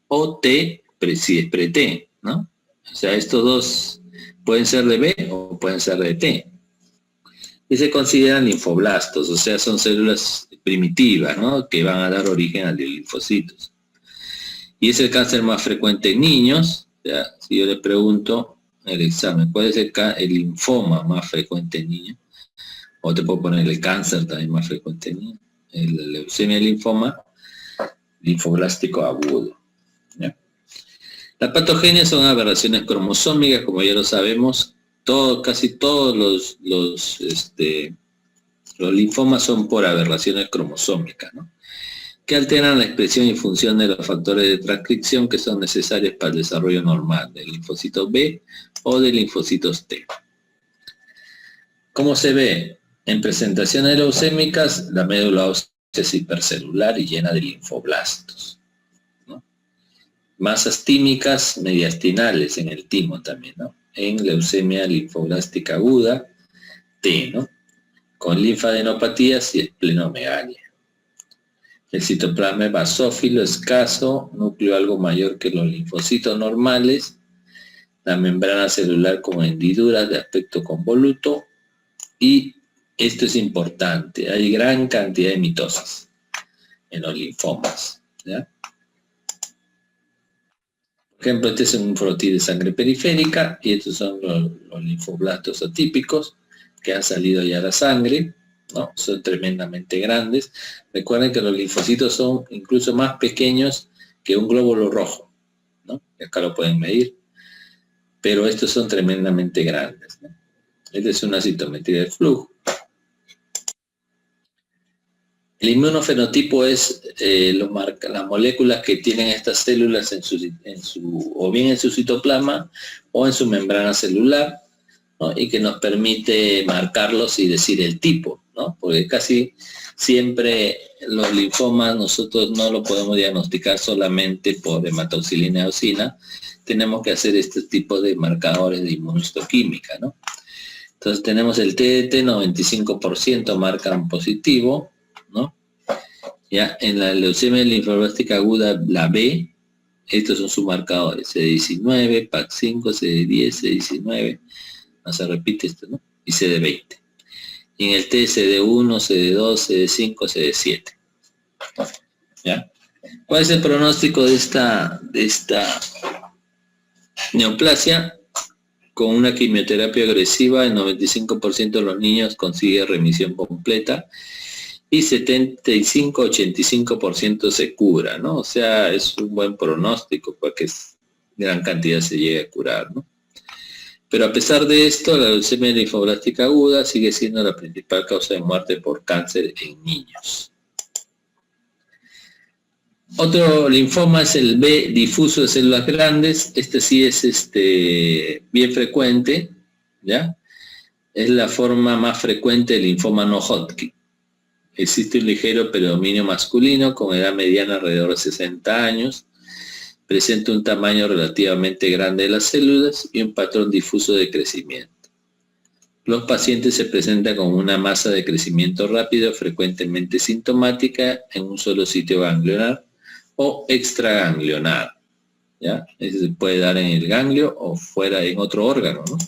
O T, si es pre-T, ¿no? O sea, estos dos pueden ser de B o pueden ser de T. Y se consideran linfoblastos, o sea, son células primitivas, ¿no? Que van a dar origen a los linfocitos. Y es el cáncer más frecuente en niños. O sea, si yo le pregunto en el examen, ¿cuál es el linfoma más frecuente en niños? O te puedo poner el cáncer también más frecuente en niños. El leucemia linfoma linfoblástico agudo. ¿Ya? Las patogenias son aberraciones cromosómicas, como ya lo sabemos. Casi todos los linfomas son por aberraciones cromosómicas, ¿no? Que alteran la expresión y función de los factores de transcripción que son necesarios para el desarrollo normal del linfocito B o de linfocitos T. ¿Cómo se ve? En presentaciones leucémicas, la médula ósea es hipercelular y llena de linfoblastos, ¿no? Masas tímicas mediastinales en el timo también, ¿no? En leucemia linfoblástica aguda, T, ¿no? Con linfadenopatías y esplenomegalia. El citoplasma es basófilo, escaso, núcleo algo mayor que los linfocitos normales, la membrana celular con hendiduras de aspecto convoluto, y esto es importante, hay gran cantidad de mitosis en los linfomas, ¿ya? Por ejemplo, este es un frotis de sangre periférica y estos son los linfoblastos atípicos que han salido ya a la sangre, ¿no? Son tremendamente grandes. Recuerden que los linfocitos son incluso más pequeños que un glóbulo rojo, ¿no? Acá lo pueden medir, pero estos son tremendamente grandes, ¿no? Esta es una citometría de flujo. El inmunofenotipo es las moléculas que tienen estas células o bien en su citoplasma o en su membrana celular, ¿no? Y que nos permite marcarlos y decir el tipo, ¿no? Porque casi siempre los linfomas nosotros no lo podemos diagnosticar solamente por hematoxilina eosina, tenemos que hacer este tipo de marcadores de inmunohistoquímica, ¿no? Entonces tenemos el TDT, 95% marcan positivo, ¿no? Ya en la leucemia linfoblástica aguda, la B, estos son sus marcadores, CD19, PAC5, CD10, CD19, no se repite esto, ¿no? Y CD20. Y en el T, CD1, CD2, CD5, CD7. ¿Ya? ¿Cuál es el pronóstico de esta neoplasia? Con una quimioterapia agresiva, el 95% de los niños consigue remisión completa y 75-85% se cura, ¿no? O sea, es un buen pronóstico para que gran cantidad se llegue a curar, ¿no? Pero a pesar de esto, la leucemia linfoblástica aguda sigue siendo la principal causa de muerte por cáncer en niños. Otro linfoma es el B difuso de células grandes. Este sí es bien frecuente, ¿ya? Es la forma más frecuente del linfoma no Hodgkin. Existe un ligero predominio masculino con edad mediana alrededor de 60 años. Presenta un tamaño relativamente grande de las células y un patrón difuso de crecimiento. Los pacientes se presentan con una masa de crecimiento rápido, frecuentemente sintomática, en un solo sitio ganglionar o extraganglionar. ¿Ya? Ese se puede dar en el ganglio o fuera en otro órgano, ¿no?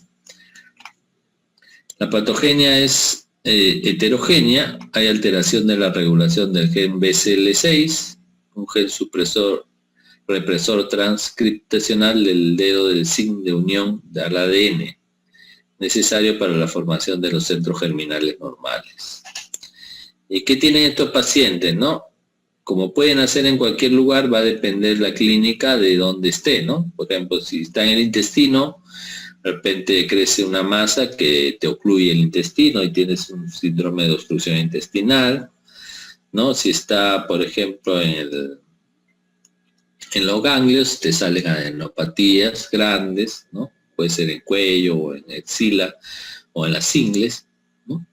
La patogenia es heterogénea. Hay alteración de la regulación del gen BCL6, un gen represor transcriptacional del dedo del zinc de unión al ADN, necesario para la formación de los centros germinales normales. ¿Y qué tienen estos pacientes, no? Como pueden hacer en cualquier lugar, va a depender la clínica de dónde esté, ¿no? Por ejemplo, si está en el intestino, de repente crece una masa que te ocluye el intestino y tienes un síndrome de obstrucción intestinal, ¿no? Si está, por ejemplo, en los ganglios, te salen adenopatías grandes, ¿no? Puede ser en cuello o en axila o en las ingles, ¿no?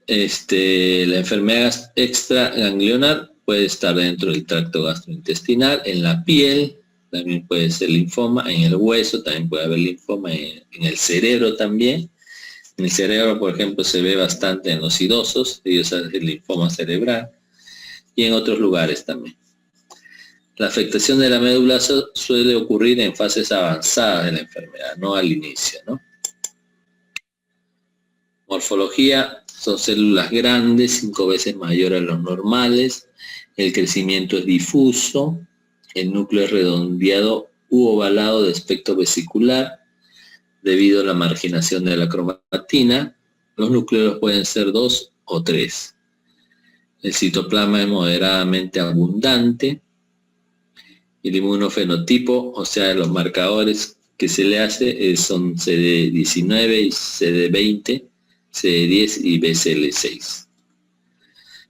La enfermedad extraganglionar puede estar dentro del tracto gastrointestinal, en la piel, también puede ser linfoma, en el hueso también puede haber linfoma, en el cerebro también. En el cerebro, por ejemplo, se ve bastante en los idosos, ellos hacen el linfoma cerebral, y en otros lugares también. La afectación de la médula suele ocurrir en fases avanzadas de la enfermedad, no al inicio, ¿no? Morfología, son células grandes, 5 veces mayores a los normales, el crecimiento es difuso, el núcleo es redondeado u ovalado de aspecto vesicular, debido a la marginación de la cromatina. Los núcleos pueden ser 2 o 3. El citoplasma es moderadamente abundante. El inmunofenotipo, o sea, los marcadores que se le hace son CD19 y CD20, CD10 y BCL6.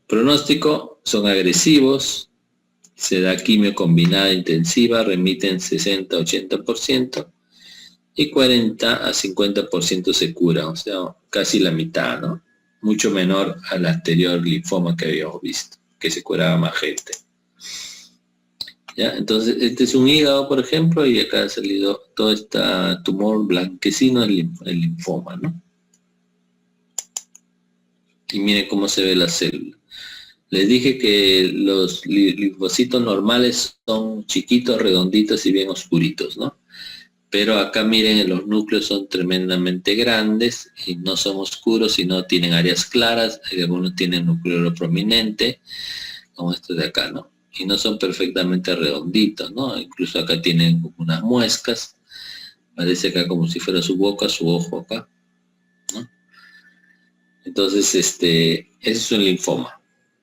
Pronóstico, son agresivos, se da quimio combinada intensiva, remiten 60-80% y 40 a 50% se cura, o sea, casi la mitad, ¿no? Mucho menor al anterior linfoma que habíamos visto, que se curaba más gente. ¿Ya? Entonces, este es un hígado, por ejemplo, y acá ha salido todo este tumor blanquecino, el linfoma, ¿no? Y miren cómo se ve la célula. Les dije que los linfocitos normales son chiquitos, redonditos y bien oscuritos, ¿no? Pero acá miren, los núcleos son tremendamente grandes y no son oscuros, sino tienen áreas claras, algunos tienen núcleo prominente, como estos de acá, ¿no? Y no son perfectamente redonditos, ¿no? Incluso acá tienen como unas muescas, parece acá como si fuera su boca, su ojo acá, ¿no? Entonces, ese es un linfoma,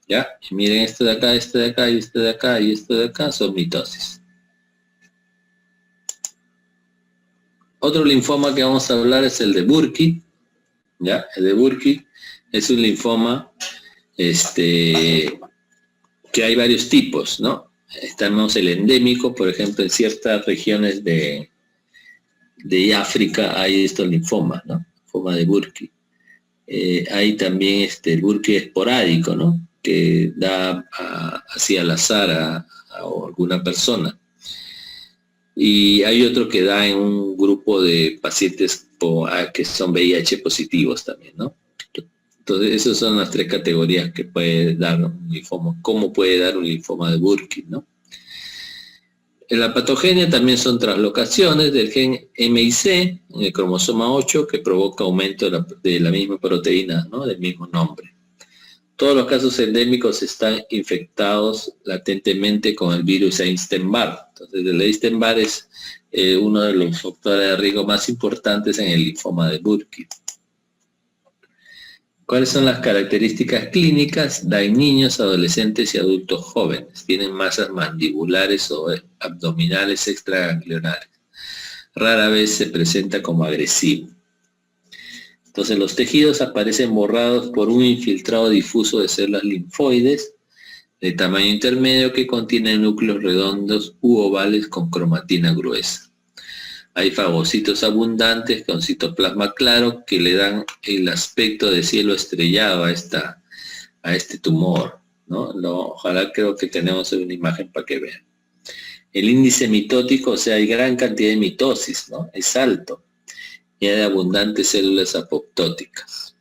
¿ya? Y miren este de acá, este de acá, y este de acá, y este de acá, son mitosis. Otro linfoma que vamos a hablar es el de Burkitt, ¿ya? El de Burkitt es un linfoma, que hay varios tipos, ¿no? Tenemos el endémico, por ejemplo, en ciertas regiones de África hay estos linfomas, ¿no? Linfoma de Burkitt. Hay también el Burkitt esporádico, ¿no? Que da así al azar a alguna persona. Y hay otro que da en un grupo de pacientes que son VIH positivos también, ¿no? Entonces, esas son las 3 categorías que puede dar un linfoma. ¿Cómo puede dar un linfoma de Burkitt, no? En la patogenia también son translocaciones del gen MIC en el cromosoma 8 que provoca aumento de la misma proteína, ¿no? Del mismo nombre. Todos los casos endémicos están infectados latentemente con el virus Epstein-Barr. Entonces, el Epstein-Barr es uno de los factores de riesgo más importantes en el linfoma de Burkitt. ¿Cuáles son las características clínicas? Da en niños, adolescentes y adultos jóvenes. Tienen masas mandibulares o abdominales extraganglionares. Rara vez se presenta como agresivo. Entonces los tejidos aparecen borrados por un infiltrado difuso de células linfoides de tamaño intermedio que contienen núcleos redondos u ovales con cromatina gruesa. hay fagocitos abundantes con citoplasma claro que le dan el aspecto de cielo estrellado a este tumor, ¿no? Ojalá, creo que tenemos una imagen para que vean. El índice mitótico, o sea, hay gran cantidad de mitosis, ¿no? Es alto. Y hay abundantes células apoptóticas.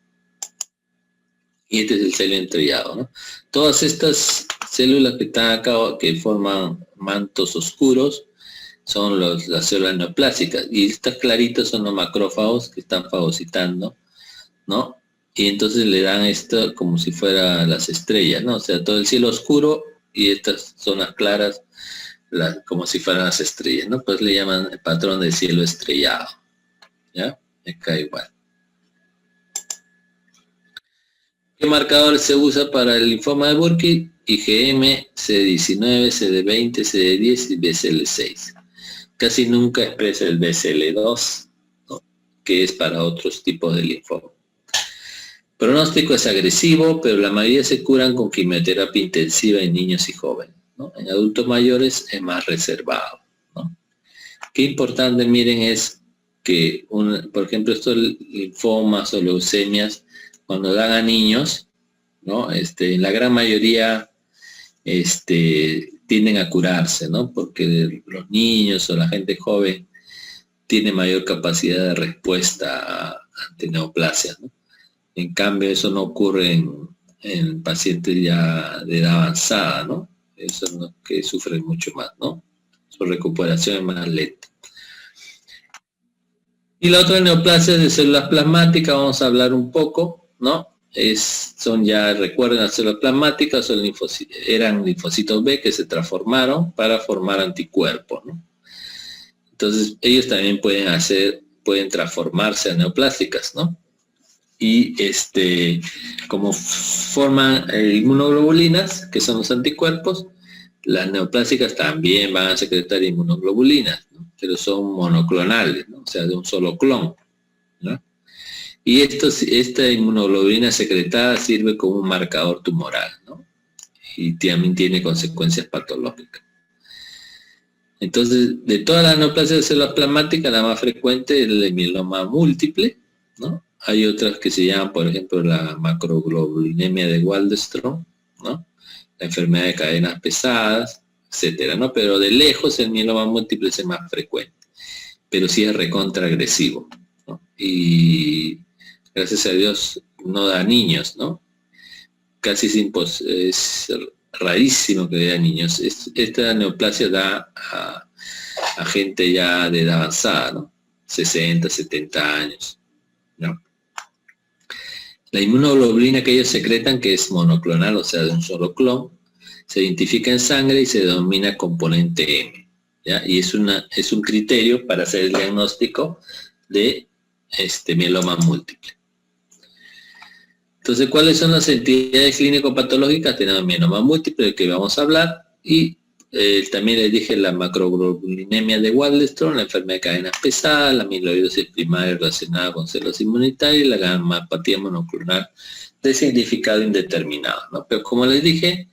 Y este es el cielo estrellado, ¿no? Todas estas células que están acá, que forman mantos oscuros, son las células neoplásicas. Y estas claritas son los macrófagos que están fagocitando, ¿no? Y entonces le dan esto como si fueran las estrellas, ¿no? O sea, todo el cielo oscuro y estas zonas claras como si fueran las estrellas, ¿no? Pues le llaman el patrón del cielo estrellado, ¿ya? Acá igual. ¿Qué marcador se usa para el linfoma de Burkitt? IgM, CD19, CD20, CD10 y BCL6. Casi nunca expresa el BCL2, ¿no? Que es para otros tipos de linfoma. Pronóstico es agresivo, pero la mayoría se curan con quimioterapia intensiva en niños y jóvenes, ¿no? En adultos mayores es más reservado, ¿no? Qué importante, miren, es que, por ejemplo, estos linfomas o leucemias, cuando dan a niños, ¿no? En la gran mayoría tienden a curarse, ¿no? Porque los niños o la gente joven tiene mayor capacidad de respuesta ante neoplasias, ¿no? En cambio, eso no ocurre en pacientes ya de edad avanzada, ¿no? Eso es lo que sufren mucho más, ¿no? Su recuperación es más lenta. Y la otra neoplasia de células plasmáticas, vamos a hablar un poco, ¿no? Son ya, recuerden, las células plasmáticas eran linfocitos B que se transformaron para formar anticuerpos, ¿no? Entonces, ellos también pueden transformarse a neoplásicas, ¿no? Y como forman inmunoglobulinas, que son los anticuerpos, las neoplásicas también van a secretar inmunoglobulinas, ¿no? Pero son monoclonales, ¿no? O sea, de un solo clon, ¿no? Y esta inmunoglobulina secretada sirve como un marcador tumoral, ¿no? Y también tiene consecuencias patológicas. Entonces, de todas las neoplasias de células plasmáticas, la más frecuente es el mieloma múltiple, ¿no? Hay otras que se llaman, por ejemplo, la macroglobulinemia de Waldenström, ¿no? La enfermedad de cadenas pesadas, etcétera, ¿no? Pero de lejos el mieloma múltiple es el más frecuente, pero sí es recontra agresivo, ¿no? Y gracias a Dios no da niños, ¿no? Casi es rarísimo que dé a niños. Esta neoplasia da a gente ya de edad avanzada, ¿no? 60, 70 años, ¿no? La inmunoglobulina que ellos secretan, que es monoclonal, o sea, de un solo clon, se identifica en sangre y se denomina componente M, ¿ya? Y es un criterio para hacer el diagnóstico de mieloma múltiple. Entonces, ¿cuáles son las entidades clínico-patológicas? Tenemos mieloma múltiple, del que vamos a hablar, y también les dije la macroglobulinemia de Waldenström, la enfermedad de cadenas pesadas, la amiloidosis primaria relacionada con células inmunitarias y la gammopatía monoclonal de significado indeterminado, ¿no? Pero como les dije,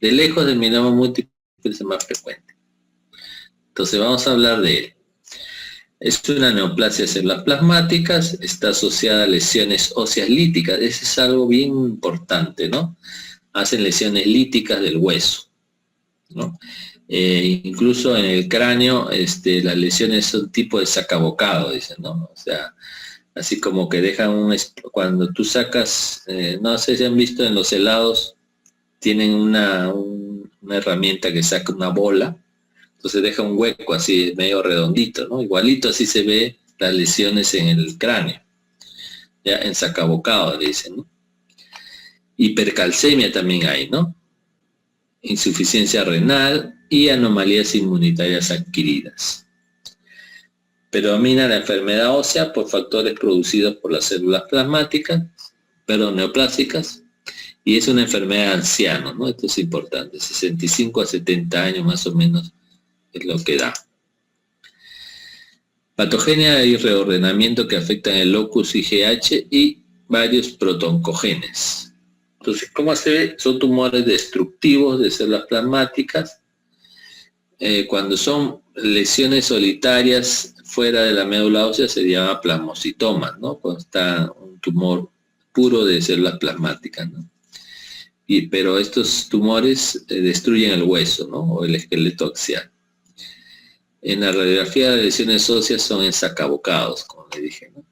de lejos el mieloma múltiple es el más frecuente. Entonces vamos a hablar de él. Es una neoplasia de células plasmáticas, está asociada a lesiones óseas líticas, eso es algo bien importante, ¿no? Hacen lesiones líticas del hueso, ¿no? Incluso en el cráneo las lesiones son tipo de sacabocado, dicen, ¿no? O sea, así como que dejan cuando tú sacas, no sé si han visto en los helados, tienen una herramienta que saca una bola, entonces deja un hueco así medio redondito, ¿no? Igualito así se ve las lesiones en el cráneo, ya en sacabocado dicen, ¿no? Hipercalcemia también hay, ¿no? Insuficiencia renal y anomalías inmunitarias adquiridas. Predomina la enfermedad ósea por factores producidos por las células neoplásicas, y es una enfermedad de ancianos, ¿no? Esto es importante, 65 a 70 años más o menos es lo que da. Patogenia y reordenamiento que afectan el locus IgH y varios protoncogenes. Entonces, ¿cómo se ve? Son tumores destructivos de células plasmáticas. Cuando son lesiones solitarias fuera de la médula ósea se llama plasmocitoma, ¿no? Cuando está un tumor puro de células plasmáticas, ¿no? Pero estos tumores destruyen el hueso, ¿no? O el esqueleto axial. En la radiografía de lesiones óseas son ensacabocados, como le dije, ¿no?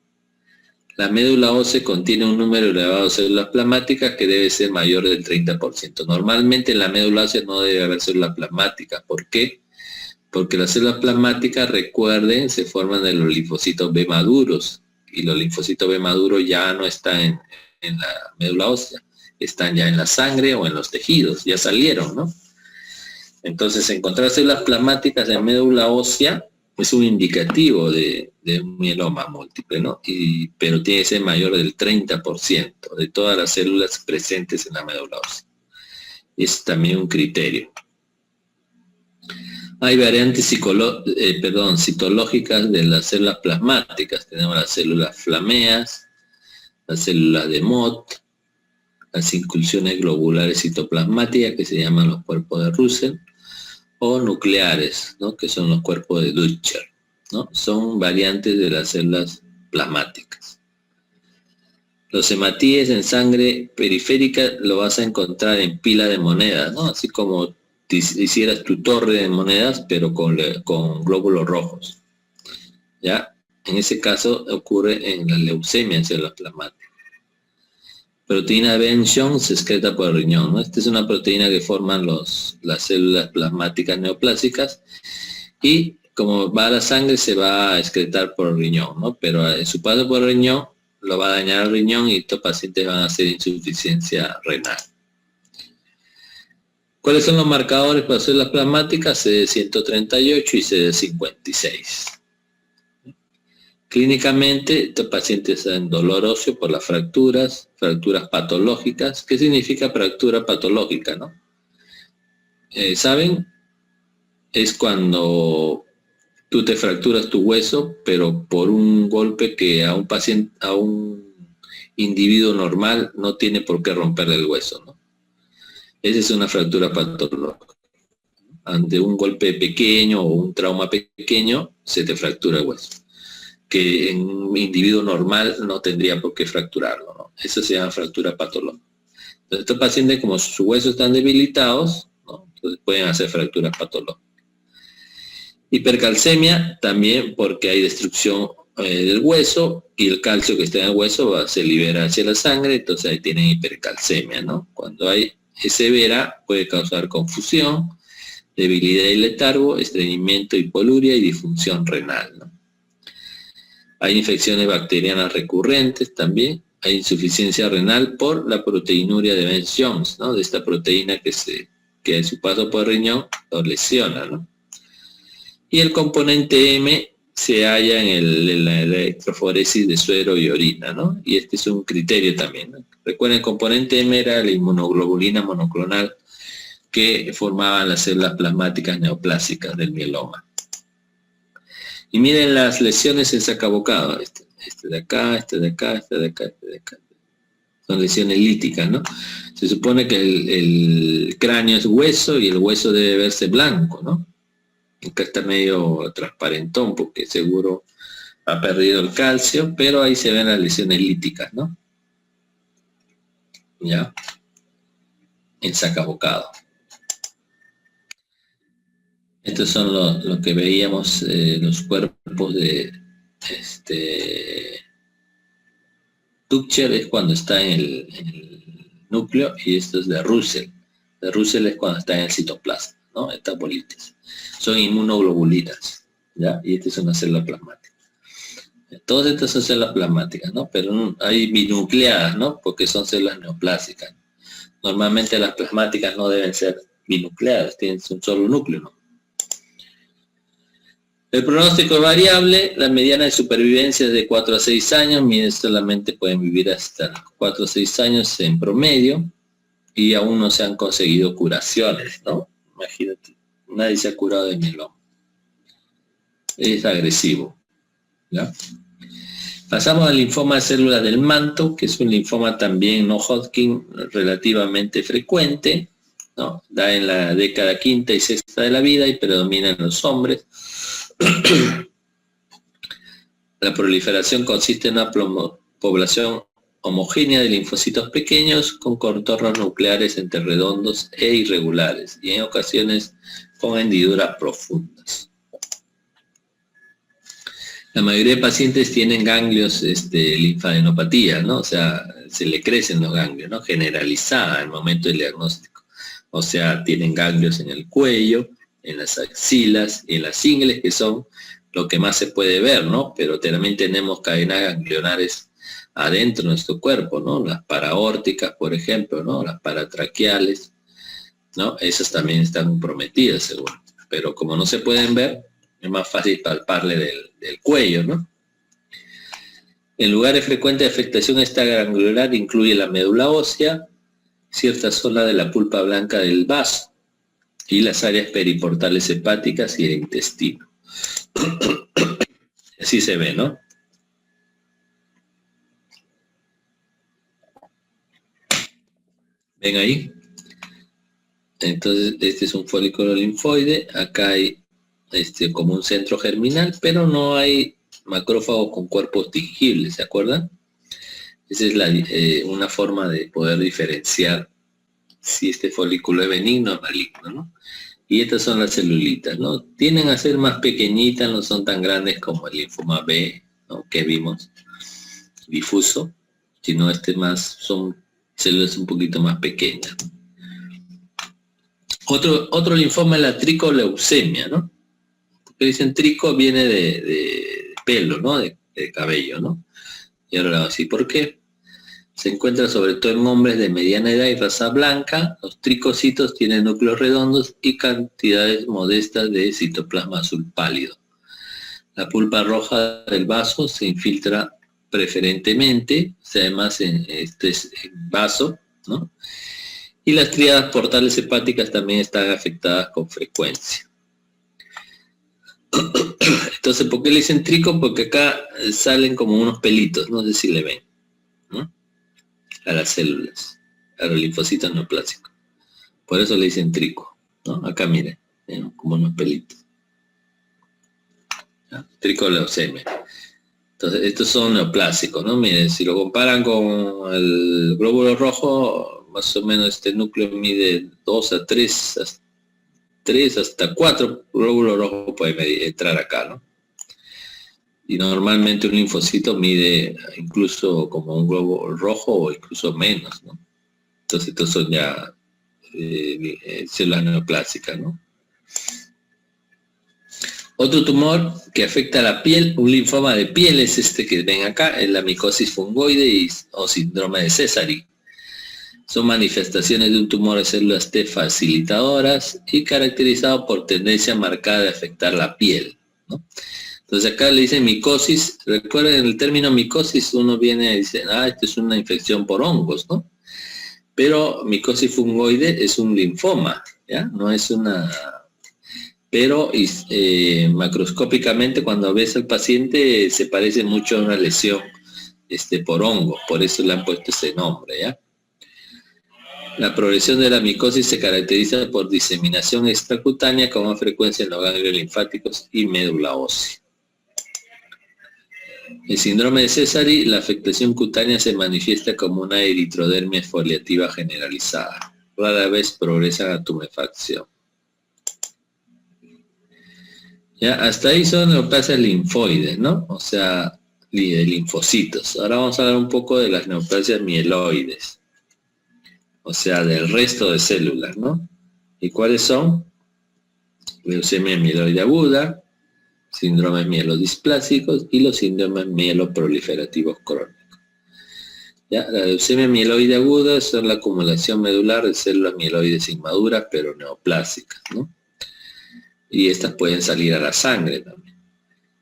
La médula ósea contiene un número elevado de células plasmáticas que debe ser mayor del 30%. Normalmente en la médula ósea no debe haber células plasmáticas. ¿Por qué? Porque las células plasmáticas, recuerden, se forman de los linfocitos B maduros. Y los linfocitos B maduros ya no están en la médula ósea. Están ya en la sangre o en los tejidos. Ya salieron, ¿no? Entonces, encontrar células plasmáticas en médula ósea es un indicativo de un mieloma múltiple, ¿no? Pero tiene que ser mayor del 30% de todas las células presentes en la médula ósea. Es también un criterio. Hay variantes citológicas de las células plasmáticas. Tenemos las células flameas, las células de Mott, las inclusiones globulares citoplasmáticas, que se llaman los cuerpos de Russell, o nucleares, ¿no? Que son los cuerpos de Dutcher, ¿no? Son variantes de las células plasmáticas. Los hematíes en sangre periférica lo vas a encontrar en pila de monedas, ¿no? Así como hicieras tu torre de monedas, pero con glóbulos rojos. ¿Ya? En ese caso ocurre en la leucemia en células plasmáticas. Proteína Benson se excreta por el riñón, ¿no? Esta es una proteína que forman las células plasmáticas neoplásicas y como va a la sangre se va a excretar por el riñón, ¿no? Pero en su paso por el riñón lo va a dañar el riñón y estos pacientes van a hacer insuficiencia renal. ¿Cuáles son los marcadores para células plasmáticas? CD138 y CD56. Clínicamente, estos pacientes tienen dolor óseo por las fracturas patológicas. ¿Qué significa fractura patológica, no? ¿Saben? Es cuando tú te fracturas tu hueso, pero por un golpe que a un individuo normal no tiene por qué romperle el hueso, ¿no? Esa es una fractura patológica. Ante un golpe pequeño o un trauma pequeño, se te fractura el hueso, que en un individuo normal no tendría por qué fracturarlo, ¿no? Eso se llama fractura patológica. Entonces, estos pacientes, como sus huesos están debilitados, ¿no? Entonces pueden hacer fracturas patológicas. Hipercalcemia, también porque hay destrucción del hueso y el calcio que está en el hueso se libera hacia la sangre, entonces ahí tienen hipercalcemia, ¿no? Cuando es severa, puede causar confusión, debilidad y letargo, estreñimiento, hipoluria y disfunción renal, ¿no? Hay infecciones bacterianas recurrentes también. Hay insuficiencia renal por la proteinuria de Benz-Jones, ¿no? De esta proteína que a su paso por el riñón lo lesiona, ¿no? Y el componente M se halla en la electroforesis de suero y orina, ¿no? Y este es un criterio también, ¿no? Recuerden, el componente M era la inmunoglobulina monoclonal que formaban las células plasmáticas neoplásicas del mieloma. Y miren las lesiones ensacabocadas, este de acá, este de acá, este de acá, este de acá. Son lesiones líticas, ¿no? Se supone que el cráneo es hueso y el hueso debe verse blanco, ¿no? Acá está medio transparentón porque seguro ha perdido el calcio, pero ahí se ven las lesiones líticas, ¿no? ¿Ya? Ensacabocado. Estos son lo que veíamos, los cuerpos de Dutcher es cuando está en el núcleo y esto es de Russell. De Russell es cuando está en el citoplasma, ¿no? Estas bolitas. Son inmunoglobulinas, ¿ya? Y esta es una célula plasmática. Todas estas son células plasmáticas, ¿no? Pero hay binucleadas, ¿no? Porque son células neoplásicas. Normalmente las plasmáticas no deben ser binucleadas, tienen un solo núcleo, ¿no? El pronóstico es variable, la mediana de supervivencia es de 4 a 6 años, solamente pueden vivir hasta 4 o 6 años en promedio, y aún no se han conseguido curaciones, ¿no? Imagínate, nadie se ha curado de mieloma. Es agresivo, ¿ya? Pasamos al linfoma de células del manto, que es un linfoma también no Hodgkin relativamente frecuente, ¿no? Da en la década quinta y sexta de la vida y predomina en los hombres. La proliferación consiste en una población homogénea de linfocitos pequeños con contornos nucleares entre redondos e irregulares y en ocasiones con hendiduras profundas. La mayoría de pacientes tienen ganglios linfadenopatía, ¿no? O sea, se le crecen los ganglios, ¿no? Generalizada al momento del diagnóstico. O sea, tienen ganglios en el cuello, en las axilas y en las ingles, que son lo que más se puede ver, ¿no? Pero también tenemos cadenas ganglionares adentro de nuestro cuerpo, ¿no? Las paraórticas, por ejemplo, ¿no? Las paratraqueales, ¿no? Esas también están comprometidas, seguro. Pero como no se pueden ver, es más fácil palparle del cuello, ¿no? En lugares frecuentes de afectación extraganglionar incluye la médula ósea, cierta zona de la pulpa blanca del vaso y las áreas periportales hepáticas y el intestino. Así se ve, ¿no? ¿Ven ahí? Entonces, este es un folículo linfoide. Acá hay como un centro germinal, pero no hay macrófagos con cuerpos tingibles, ¿se acuerdan? Esa es una forma de poder diferenciar si este folículo es benigno o maligno, ¿no? Y estas son las celulitas, ¿no? Tienden a ser más pequeñitas, no son tan grandes como el linfoma B, ¿no? Que vimos, difuso, sino son células un poquito más pequeñas. Otro linfoma es la tricoleucemia, ¿no? Porque dicen trico viene de pelo, ¿no? De cabello, ¿no? Y ahora vamos a decir por qué. Se encuentra sobre todo en hombres de mediana edad y raza blanca. Los tricocitos tienen núcleos redondos y cantidades modestas de citoplasma azul pálido. La pulpa roja del vaso se infiltra preferentemente, o sea, además en este vaso, ¿no? Y las tríadas portales hepáticas también están afectadas con frecuencia. Entonces, ¿por qué le dicen trico? Porque acá salen como unos pelitos, no sé si le ven, ¿no? A las células, a los linfocitos neoplásicos. Por eso le dicen trico, ¿no? Acá miren, ¿no? Como unos pelitos. ¿No? Tricoleucemia. Entonces, estos son neoplásicos, ¿no? Miren, si lo comparan con el glóbulo rojo, más o menos este núcleo mide 2 a 3, 3 hasta 4 glóbulos rojos puede entrar acá, ¿no? Y normalmente un linfocito mide incluso como un glóbulo rojo o incluso menos, ¿no? Entonces estos son ya células neoplásicas, ¿no? Otro tumor que afecta a la piel, un linfoma de piel, es este que ven acá, es la micosis fungoide o síndrome de Sézary. Son manifestaciones de un tumor de células T facilitadoras y caracterizado por tendencia marcada de afectar la piel, ¿no? Entonces acá le dicen micosis. Recuerden el término micosis, uno viene y dice, esto es una infección por hongos, ¿no? Pero micosis fungoide es un linfoma, ¿ya? No es una... Pero macroscópicamente cuando ves al paciente se parece mucho a una lesión por hongos, por eso le han puesto ese nombre, ¿ya? La progresión de la micosis se caracteriza por diseminación extracutánea con más frecuencia en los ganglios linfáticos y médula ósea. El síndrome de Sézary, la afectación cutánea se manifiesta como una eritrodermia exfoliativa generalizada. Rara vez progresan a tumefacción. Ya, hasta ahí son neoplasias linfoides, ¿no? O sea, de linfocitos. Ahora vamos a hablar un poco de las neoplasias mieloides. O sea, del resto de células, ¿no? ¿Y cuáles son? Leucemia mieloide aguda, síndromes mielodisplásicos y los síndromes mieloproliferativos crónicos. ¿Ya? La leucemia mieloide aguda son la acumulación medular de células mieloides inmaduras pero neoplásicas, ¿no? Y estas pueden salir a la sangre también.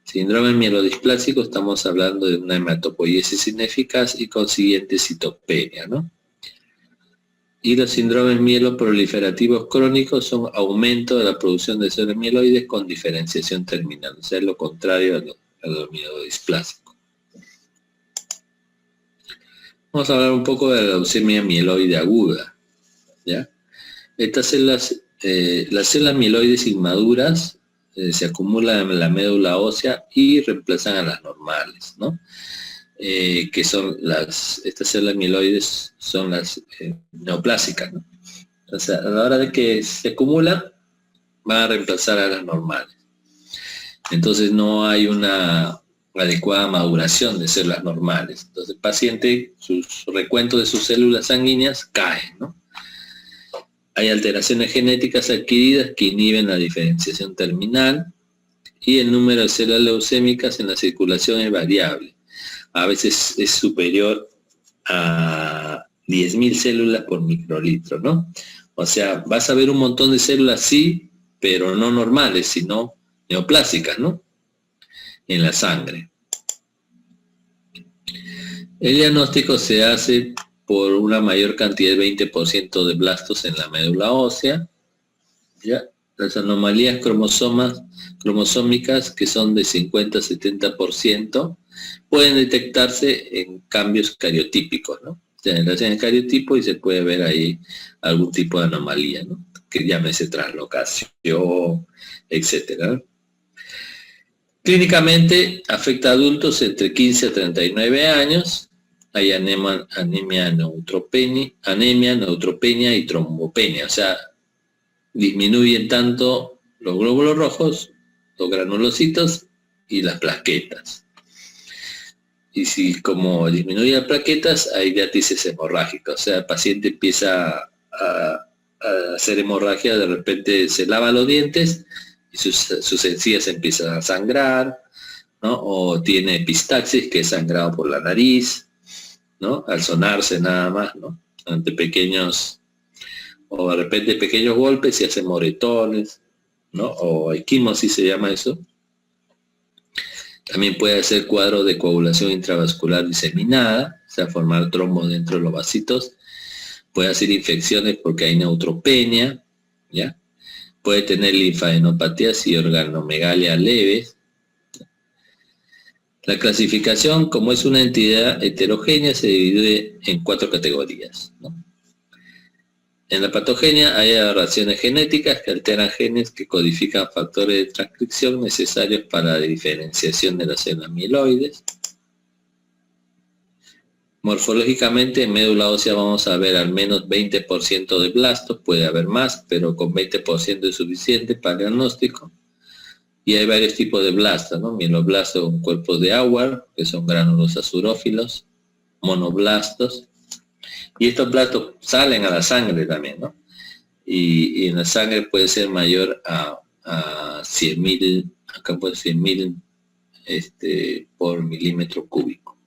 Síndrome mielodisplásico, estamos hablando de una hematopoiesis ineficaz y consiguiente citopenia, ¿no? Y los síndromes mieloproliferativos crónicos son aumento de la producción de células mieloides con diferenciación terminal, o sea, es lo contrario a lo mielodisplásico. Vamos a hablar un poco de la leucemia mieloide aguda, ¿ya? Estas células, las células mieloides inmaduras se acumulan en la médula ósea y reemplazan a las normales, ¿no? Que son estas células mieloides son las neoplásicas, ¿no? O sea, a la hora de que se acumulan, van a reemplazar a las normales. Entonces no hay una adecuada maduración de células normales. Entonces el paciente, su recuento de sus células sanguíneas cae, ¿no? Hay alteraciones genéticas adquiridas que inhiben la diferenciación terminal y el número de células leucémicas en la circulación es variable. A veces es superior a 10.000 células por microlitro, ¿no? O sea, vas a ver un montón de células, sí, pero no normales, sino neoplásicas, ¿no? En la sangre. El diagnóstico se hace por una mayor cantidad de 20% de blastos en la médula ósea, ¿ya? Las anomalías cromosómicas, que son de 50-70%, pueden detectarse en cambios cariotípicos, ¿no? Se hacen el cariotipo y se puede ver ahí algún tipo de anomalía, ¿no? Que llámese translocación, etcétera. Clínicamente afecta a adultos entre 15 a 39 años. Hay anemia, neutropenia y trombopenia. O sea, disminuyen tanto los glóbulos rojos, los granulocitos y las plaquetas. Y si como disminuye las plaquetas, hay diátesis hemorrágica. O sea, el paciente empieza a hacer hemorragia, de repente se lava los dientes y sus encías empiezan a sangrar, ¿no? O tiene epistaxis, que es sangrado por la nariz, ¿no? Al sonarse nada más, ¿no? Ante pequeños, o de repente pequeños golpes y hace moretones, ¿no? O equimosis se llama eso. También puede hacer cuadro de coagulación intravascular diseminada, o sea, formar trombos dentro de los vasitos. Puede hacer infecciones porque hay neutropenia, ¿ya? Puede tener linfadenopatías y organomegalia leves. La clasificación, como es una entidad heterogénea, se divide en 4 categorías, ¿no? En la patogenia hay aberraciones genéticas que alteran genes que codifican factores de transcripción necesarios para la diferenciación de las células mieloides. Morfológicamente, en médula ósea vamos a ver al menos 20% de blastos, puede haber más, pero con 20% es suficiente para el diagnóstico. Y hay varios tipos de blastos, ¿no? Mieloblastos con cuerpos de Auer, que son gránulos azurófilos, monoblastos. Y estos blastos salen a la sangre también, ¿no? Y en la sangre puede ser mayor a 100.000, acá puede ser 100.000 por milímetro cúbico.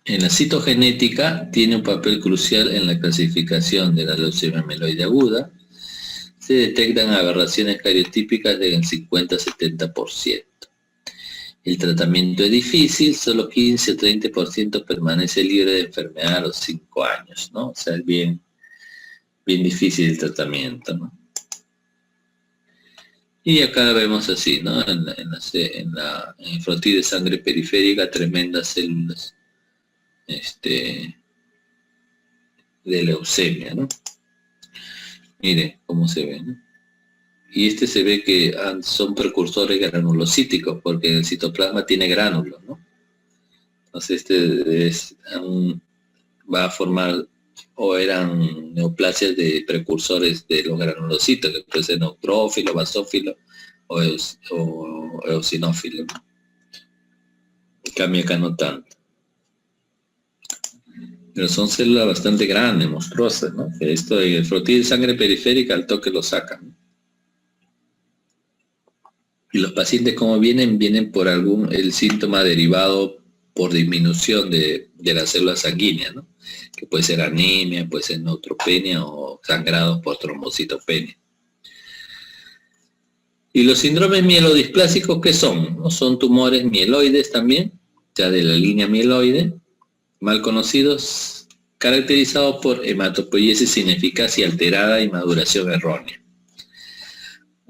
En la citogenética tiene un papel crucial en la clasificación de la leucemia mieloide aguda. Se detectan aberraciones cariotípicas del 50-70%. El tratamiento es difícil, solo 15 o 30% permanece libre de enfermedad a los 5 años, ¿no? O sea, es bien difícil el tratamiento, ¿no? Y acá vemos así, ¿no? En el frotis de sangre periférica, tremendas células de leucemia, ¿no? Miren cómo se ve, ¿no? Y se ve que son precursores granulocíticos, porque el citoplasma tiene gránulos, ¿no? Entonces va a formar, o eran neoplasias de precursores de los granulocitos, que puede ser neutrófilo, basófilo o eosinófilo, ¿no? En cambio acá no tanto. Pero son células bastante grandes, monstruosas, ¿no? Esto el frotis de sangre periférica al toque lo sacan, ¿no? Y los pacientes como vienen por el síntoma derivado por disminución de las células sanguíneas, ¿no? Que puede ser anemia, puede ser neutropenia o sangrados por trombocitopenia. Y los síndromes mielodisplásicos, ¿qué son? ¿No? Son tumores mieloides también, ya de la línea mieloide, mal conocidos, caracterizados por hematopoiesis ineficaz y alterada y maduración errónea.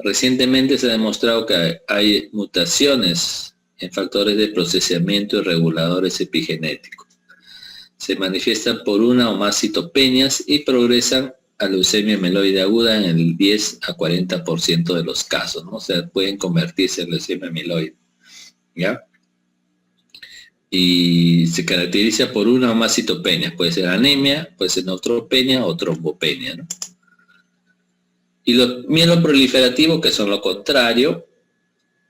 Recientemente se ha demostrado que hay mutaciones en factores de procesamiento y reguladores epigenéticos. Se manifiestan por una o más citopenias y progresan a leucemia mieloide aguda en el 10 a 40% de los casos, ¿no? O sea, pueden convertirse en leucemia mieloide, ¿ya? Y se caracteriza por una o más citopenias, puede ser anemia, puede ser neutropenia o trombopenia, ¿no? Y los mieloproliferativos, que son lo contrario,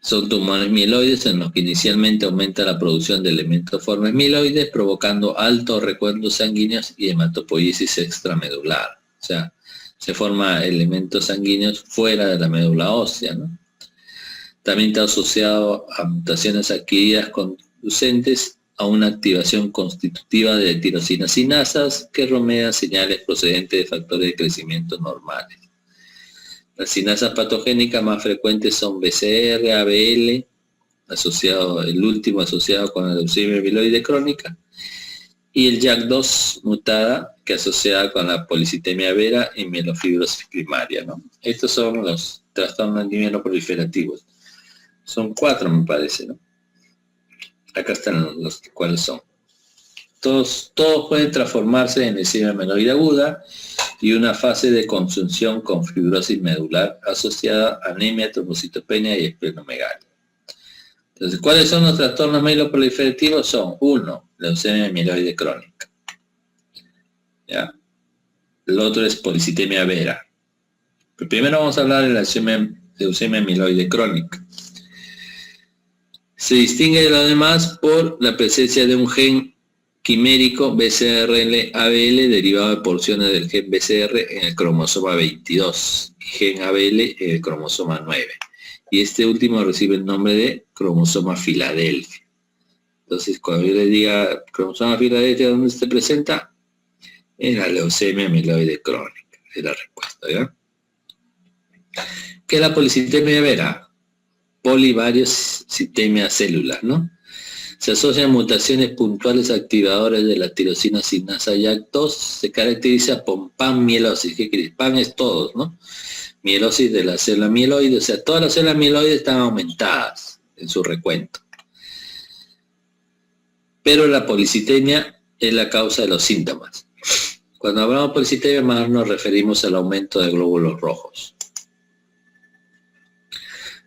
son tumores mieloides en los que inicialmente aumenta la producción de elementos formes mieloides, provocando altos recuentos sanguíneos y hematopoiesis extramedular. O sea, se forman elementos sanguíneos fuera de la médula ósea, ¿no? También está asociado a mutaciones adquiridas conducentes a una activación constitutiva de tirosina sinasas que romea señales procedentes de factores de crecimiento normales. Las sinasas patogénicas más frecuentes son BCR, ABL, el último asociado con la leucemia mieloide crónica, y el JAK2 mutada, que asociada con la policitemia vera y mielofibrosis primaria, ¿no? Estos son los trastornos mieloproliferativos. Son 4, me parece, ¿no? Acá están los cuáles son. Todos pueden transformarse en leucemia mieloide aguda y una fase de consunción con fibrosis medular asociada a anemia, trombocitopenia y esplenomegalia. Entonces, ¿cuáles son los trastornos mieloproliferativos? Son 1, leucemia mieloide crónica. ¿Ya? El otro es policitemia vera. Pero primero vamos a hablar de la leucemia mieloide crónica. Se distingue de lo demás por la presencia de un gen quimérico BCRL-ABL derivado de porciones del gen BCR en el cromosoma 22 y gen ABL en el cromosoma 9. Y este último recibe el nombre de cromosoma Filadelfia. Entonces, cuando yo le diga cromosoma Filadelfia, ¿dónde se presenta? En la leucemia mieloide crónica. Es la respuesta, ¿ya? ¿Qué es la policitemia vera? Polivariositemia celular, ¿no? Se asocian mutaciones puntuales activadoras de la tirosina sinasa JAK2, se caracteriza por panmielosis, que pan es todos, ¿no? Mielosis de la célula mieloide, o sea, todas las células mieloides están aumentadas en su recuento. Pero la policitemia es la causa de los síntomas. Cuando hablamos de policitemia, más nos referimos al aumento de glóbulos rojos.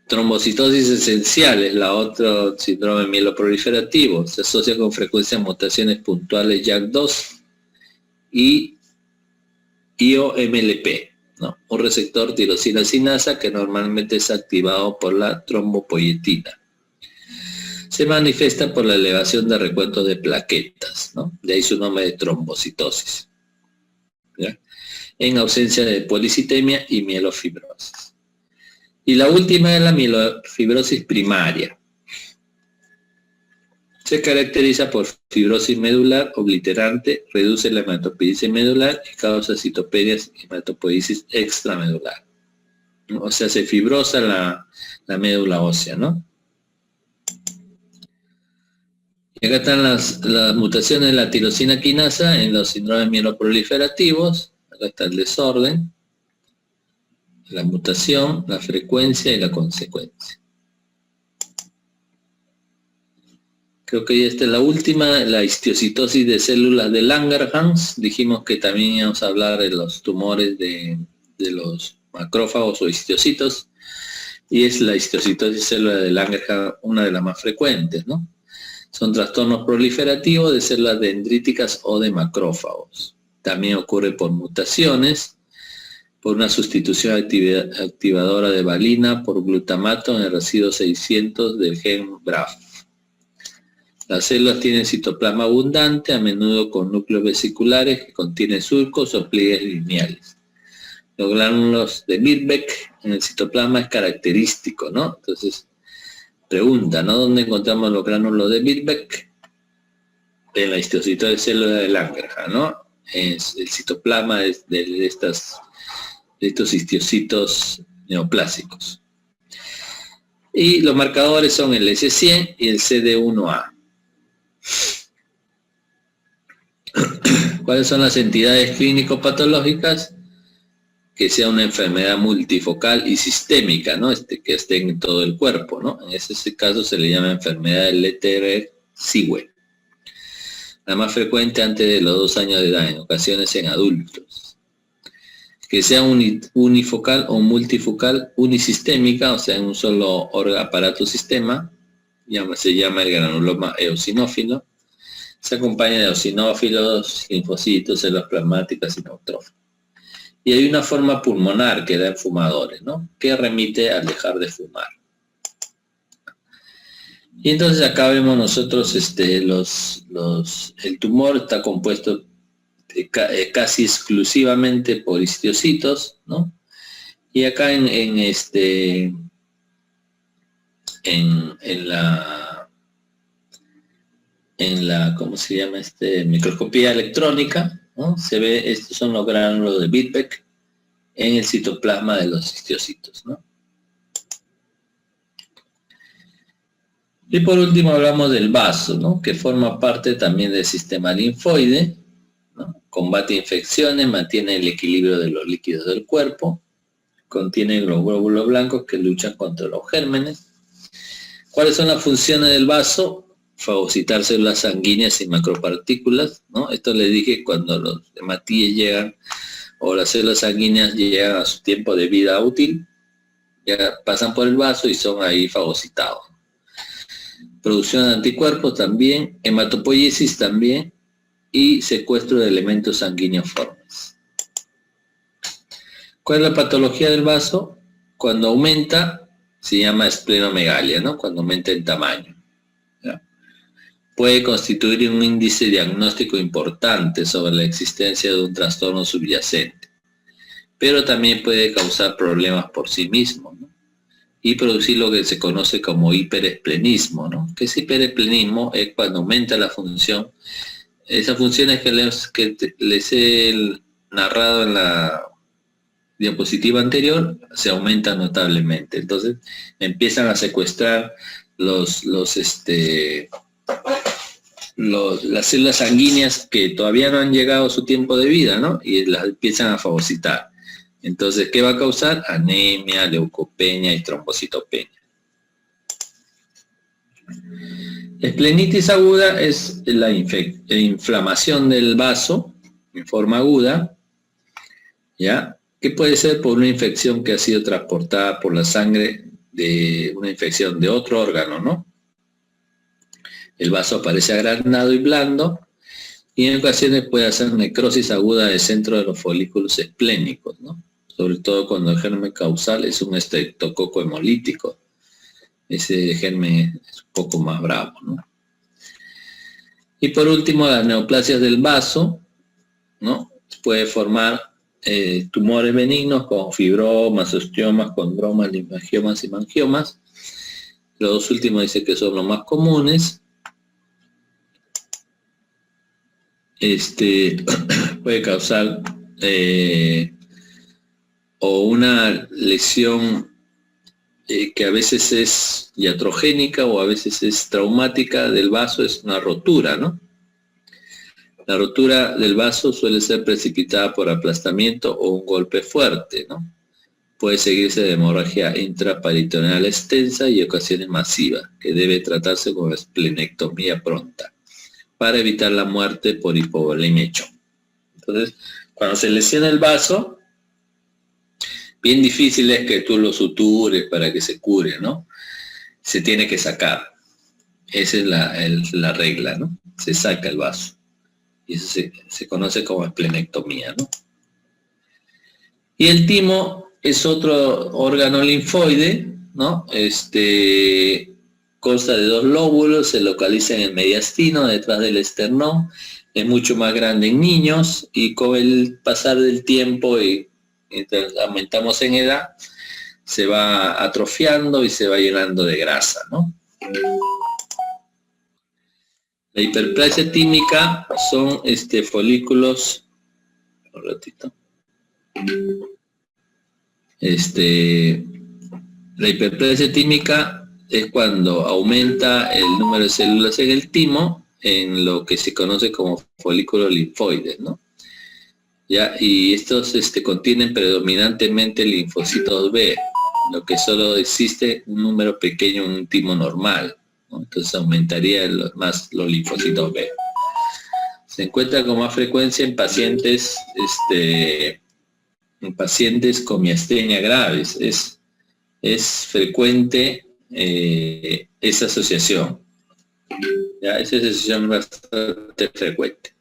Trombocitosis esencial es la otra síndrome mieloproliferativo. Se asocia con frecuencia a mutaciones puntuales JAK2 y IOMLP, ¿no? Un receptor tirosina sinasa que normalmente es activado por la trombopoietina. Se manifiesta por la elevación de recuentos de plaquetas, ¿no? De ahí su nombre de trombocitosis, ¿ya? En ausencia de policitemia y mielofibrosis. Y la última es la mielofibrosis primaria. Se caracteriza por fibrosis medular obliterante, reduce la hematopoiesis medular y causa citopenias y hematopoiesis extramedular. O sea, se fibrosa la médula ósea, ¿no? Y acá están las mutaciones de la tirosina quinasa en los síndromes mieloproliferativos. Acá está el desorden, la mutación, la frecuencia y la consecuencia. Creo que ya está la última, la histiocitosis de células de Langerhans. Dijimos que también íbamos a hablar de los tumores de los macrófagos o histocitos. Y es la histiocitosis de células de Langerhans una de las más frecuentes, ¿no? Son trastornos proliferativos de células dendríticas o de macrófagos. También ocurre por mutaciones, por una sustitución activadora de valina por glutamato en el residuo 600 del gen BRAF. Las células tienen citoplasma abundante, a menudo con núcleos vesiculares que contienen surcos o pliegues lineales. Los gránulos de Birbeck en el citoplasma es característico, ¿no? Entonces, pregunta, ¿no? ¿Dónde encontramos los gránulos de Birbeck? En la histocitosis de célula de Langerhans, ¿no? Es el citoplasma de estos histocitos neoplásicos. Y los marcadores son el S100 y el CD1A. ¿Cuáles son las entidades clínico-patológicas? Que sea una enfermedad multifocal y sistémica, ¿no? Que esté en todo el cuerpo, ¿no? En ese caso se le llama enfermedad de Leterre-Siwe. La más frecuente antes de los 2 años de edad, en ocasiones en adultos. que sea unifocal o multifocal, unisistémica, o sea, en un solo aparato sistema, se llama el granuloma eosinófilo. Se acompaña de eosinófilos, linfocitos, células plasmáticas y neutrófilos. Y hay una forma pulmonar que da en fumadores, ¿no? Que remite al dejar de fumar. Y entonces acá vemos nosotros el tumor está compuesto casi exclusivamente por histocitos, ¿no? Y acá en la ¿cómo se llama? Microscopía electrónica, ¿no? Se ve, estos son los gránulos de Bidbeck en el citoplasma de los histocitos, ¿no? Y por último hablamos del vaso, ¿no? Que forma parte también del sistema linfoide, ¿no? Combate infecciones, mantiene el equilibrio de los líquidos del cuerpo, contiene los glóbulos blancos que luchan contra los gérmenes. ¿Cuáles son las funciones del vaso? Fagocitar células sanguíneas y macropartículas, ¿no? Esto les dije cuando los hematíes llegan, o las células sanguíneas llegan a su tiempo de vida útil, ya pasan por el vaso y son ahí fagocitados. Producción de anticuerpos también, hematopoiesis también, y secuestro de elementos sanguíneo-formes. ¿Cuál es la patología del vaso? Cuando aumenta, se llama esplenomegalia, ¿no? Cuando aumenta en tamaño. ¿Ya? Puede constituir un índice diagnóstico importante sobre la existencia de un trastorno subyacente, pero también puede causar problemas por sí mismo, ¿no? Y producir lo que se conoce como hiperesplenismo, ¿no? ¿Qué es hiperesplenismo? Es cuando aumenta la función. Esas funciones que les he narrado en la diapositiva anterior se aumentan notablemente. Entonces empiezan a secuestrar las células sanguíneas que todavía no han llegado a su tiempo de vida, ¿no? Y las empiezan a fagocitar. Entonces, ¿qué va a causar? Anemia, leucopenia y trombocitopenia. Esplenitis aguda es la inflamación del vaso en forma aguda, ¿ya? Que puede ser por una infección que ha sido transportada por la sangre de una infección de otro órgano, ¿no? El vaso aparece agrandado y blando y en ocasiones puede hacer necrosis aguda del centro de los folículos esplénicos, ¿no? Sobre todo cuando el germen causal es un estreptococo hemolítico. Ese germen es un poco más bravo, ¿no? Y por último, las neoplasias del vaso, ¿no? Puede formar tumores benignos con fibromas, osteomas, condromas, linfangiomas y mangiomas. Los dos últimos dice que son los más comunes. Puede causar o una lesión que a veces es iatrogénica o a veces es traumática del vaso, es una rotura, ¿no? La rotura del vaso suele ser precipitada por aplastamiento o un golpe fuerte, ¿no? Puede seguirse de hemorragia intraperitoneal extensa y ocasiones masivas, que debe tratarse con esplenectomía pronta, para evitar la muerte por hipovolemia. Entonces, cuando se lesiona el vaso, bien difícil es que tú lo sutures para que se cure, ¿no? Se tiene que sacar. Esa es la regla, ¿no? Se saca el vaso. Y eso se conoce como esplenectomía, ¿no? Y el timo es otro órgano linfoide, ¿no? Consta de 2 lóbulos, se localiza en el mediastino, detrás del esternón, es mucho más grande en niños y con el pasar del tiempo y mientras aumentamos en edad, se va atrofiando y se va llenando de grasa, ¿no? La hiperplasia tímica son folículos, un ratito. La hiperplasia tímica es cuando aumenta el número de células en el timo, en lo que se conoce como folículos linfoides, ¿no? ¿Ya? Y estos contienen predominantemente linfocitos B, lo que solo existe un número pequeño en un timo normal, ¿no? Entonces aumentaría más los linfocitos B. Se encuentra con más frecuencia en pacientes en pacientes con miastenia graves. Es frecuente esa asociación. ¿Ya? Esa asociación es bastante frecuente.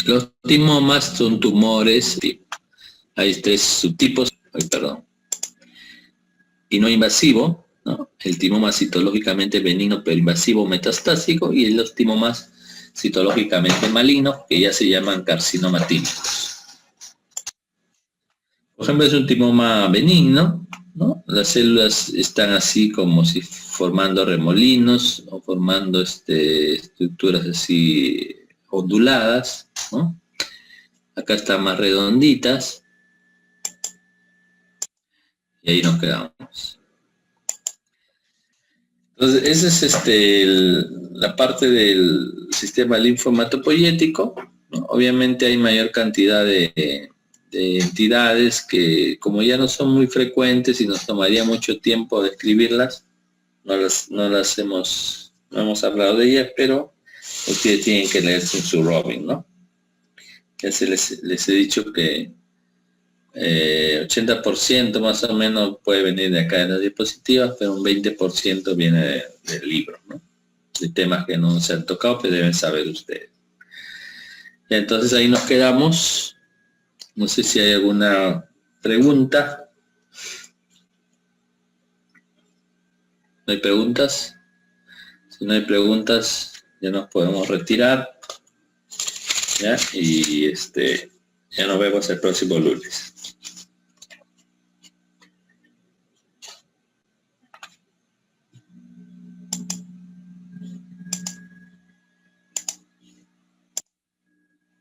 Los timomas son tumores, hay 3 subtipos, y no invasivo, ¿no? El timoma citológicamente benigno pero invasivo metastásico, y los timomas citológicamente malignos, que ya se llaman carcinoma tímicos. Por ejemplo, es un timoma benigno, ¿no? Las células están así como si formando remolinos o formando estructuras así onduladas, ¿no? Acá están más redonditas. Y ahí nos quedamos. Entonces, esa es la parte del sistema linfomatopoyético, ¿no? Obviamente hay mayor cantidad de entidades que, como ya no son muy frecuentes y nos tomaría mucho tiempo describirlas, no hemos hablado de ellas, pero ustedes tienen que leerse en su Robin, ¿no? Ya les he dicho que 80% más o menos puede venir de acá de las diapositivas, pero un 20% viene del libro, ¿no? De temas que no se han tocado, pero deben saber ustedes. Y entonces ahí nos quedamos. No sé si hay alguna pregunta. ¿No hay preguntas? Si no hay preguntas, ya nos podemos retirar. ¿Ya? Y ya nos vemos el próximo lunes.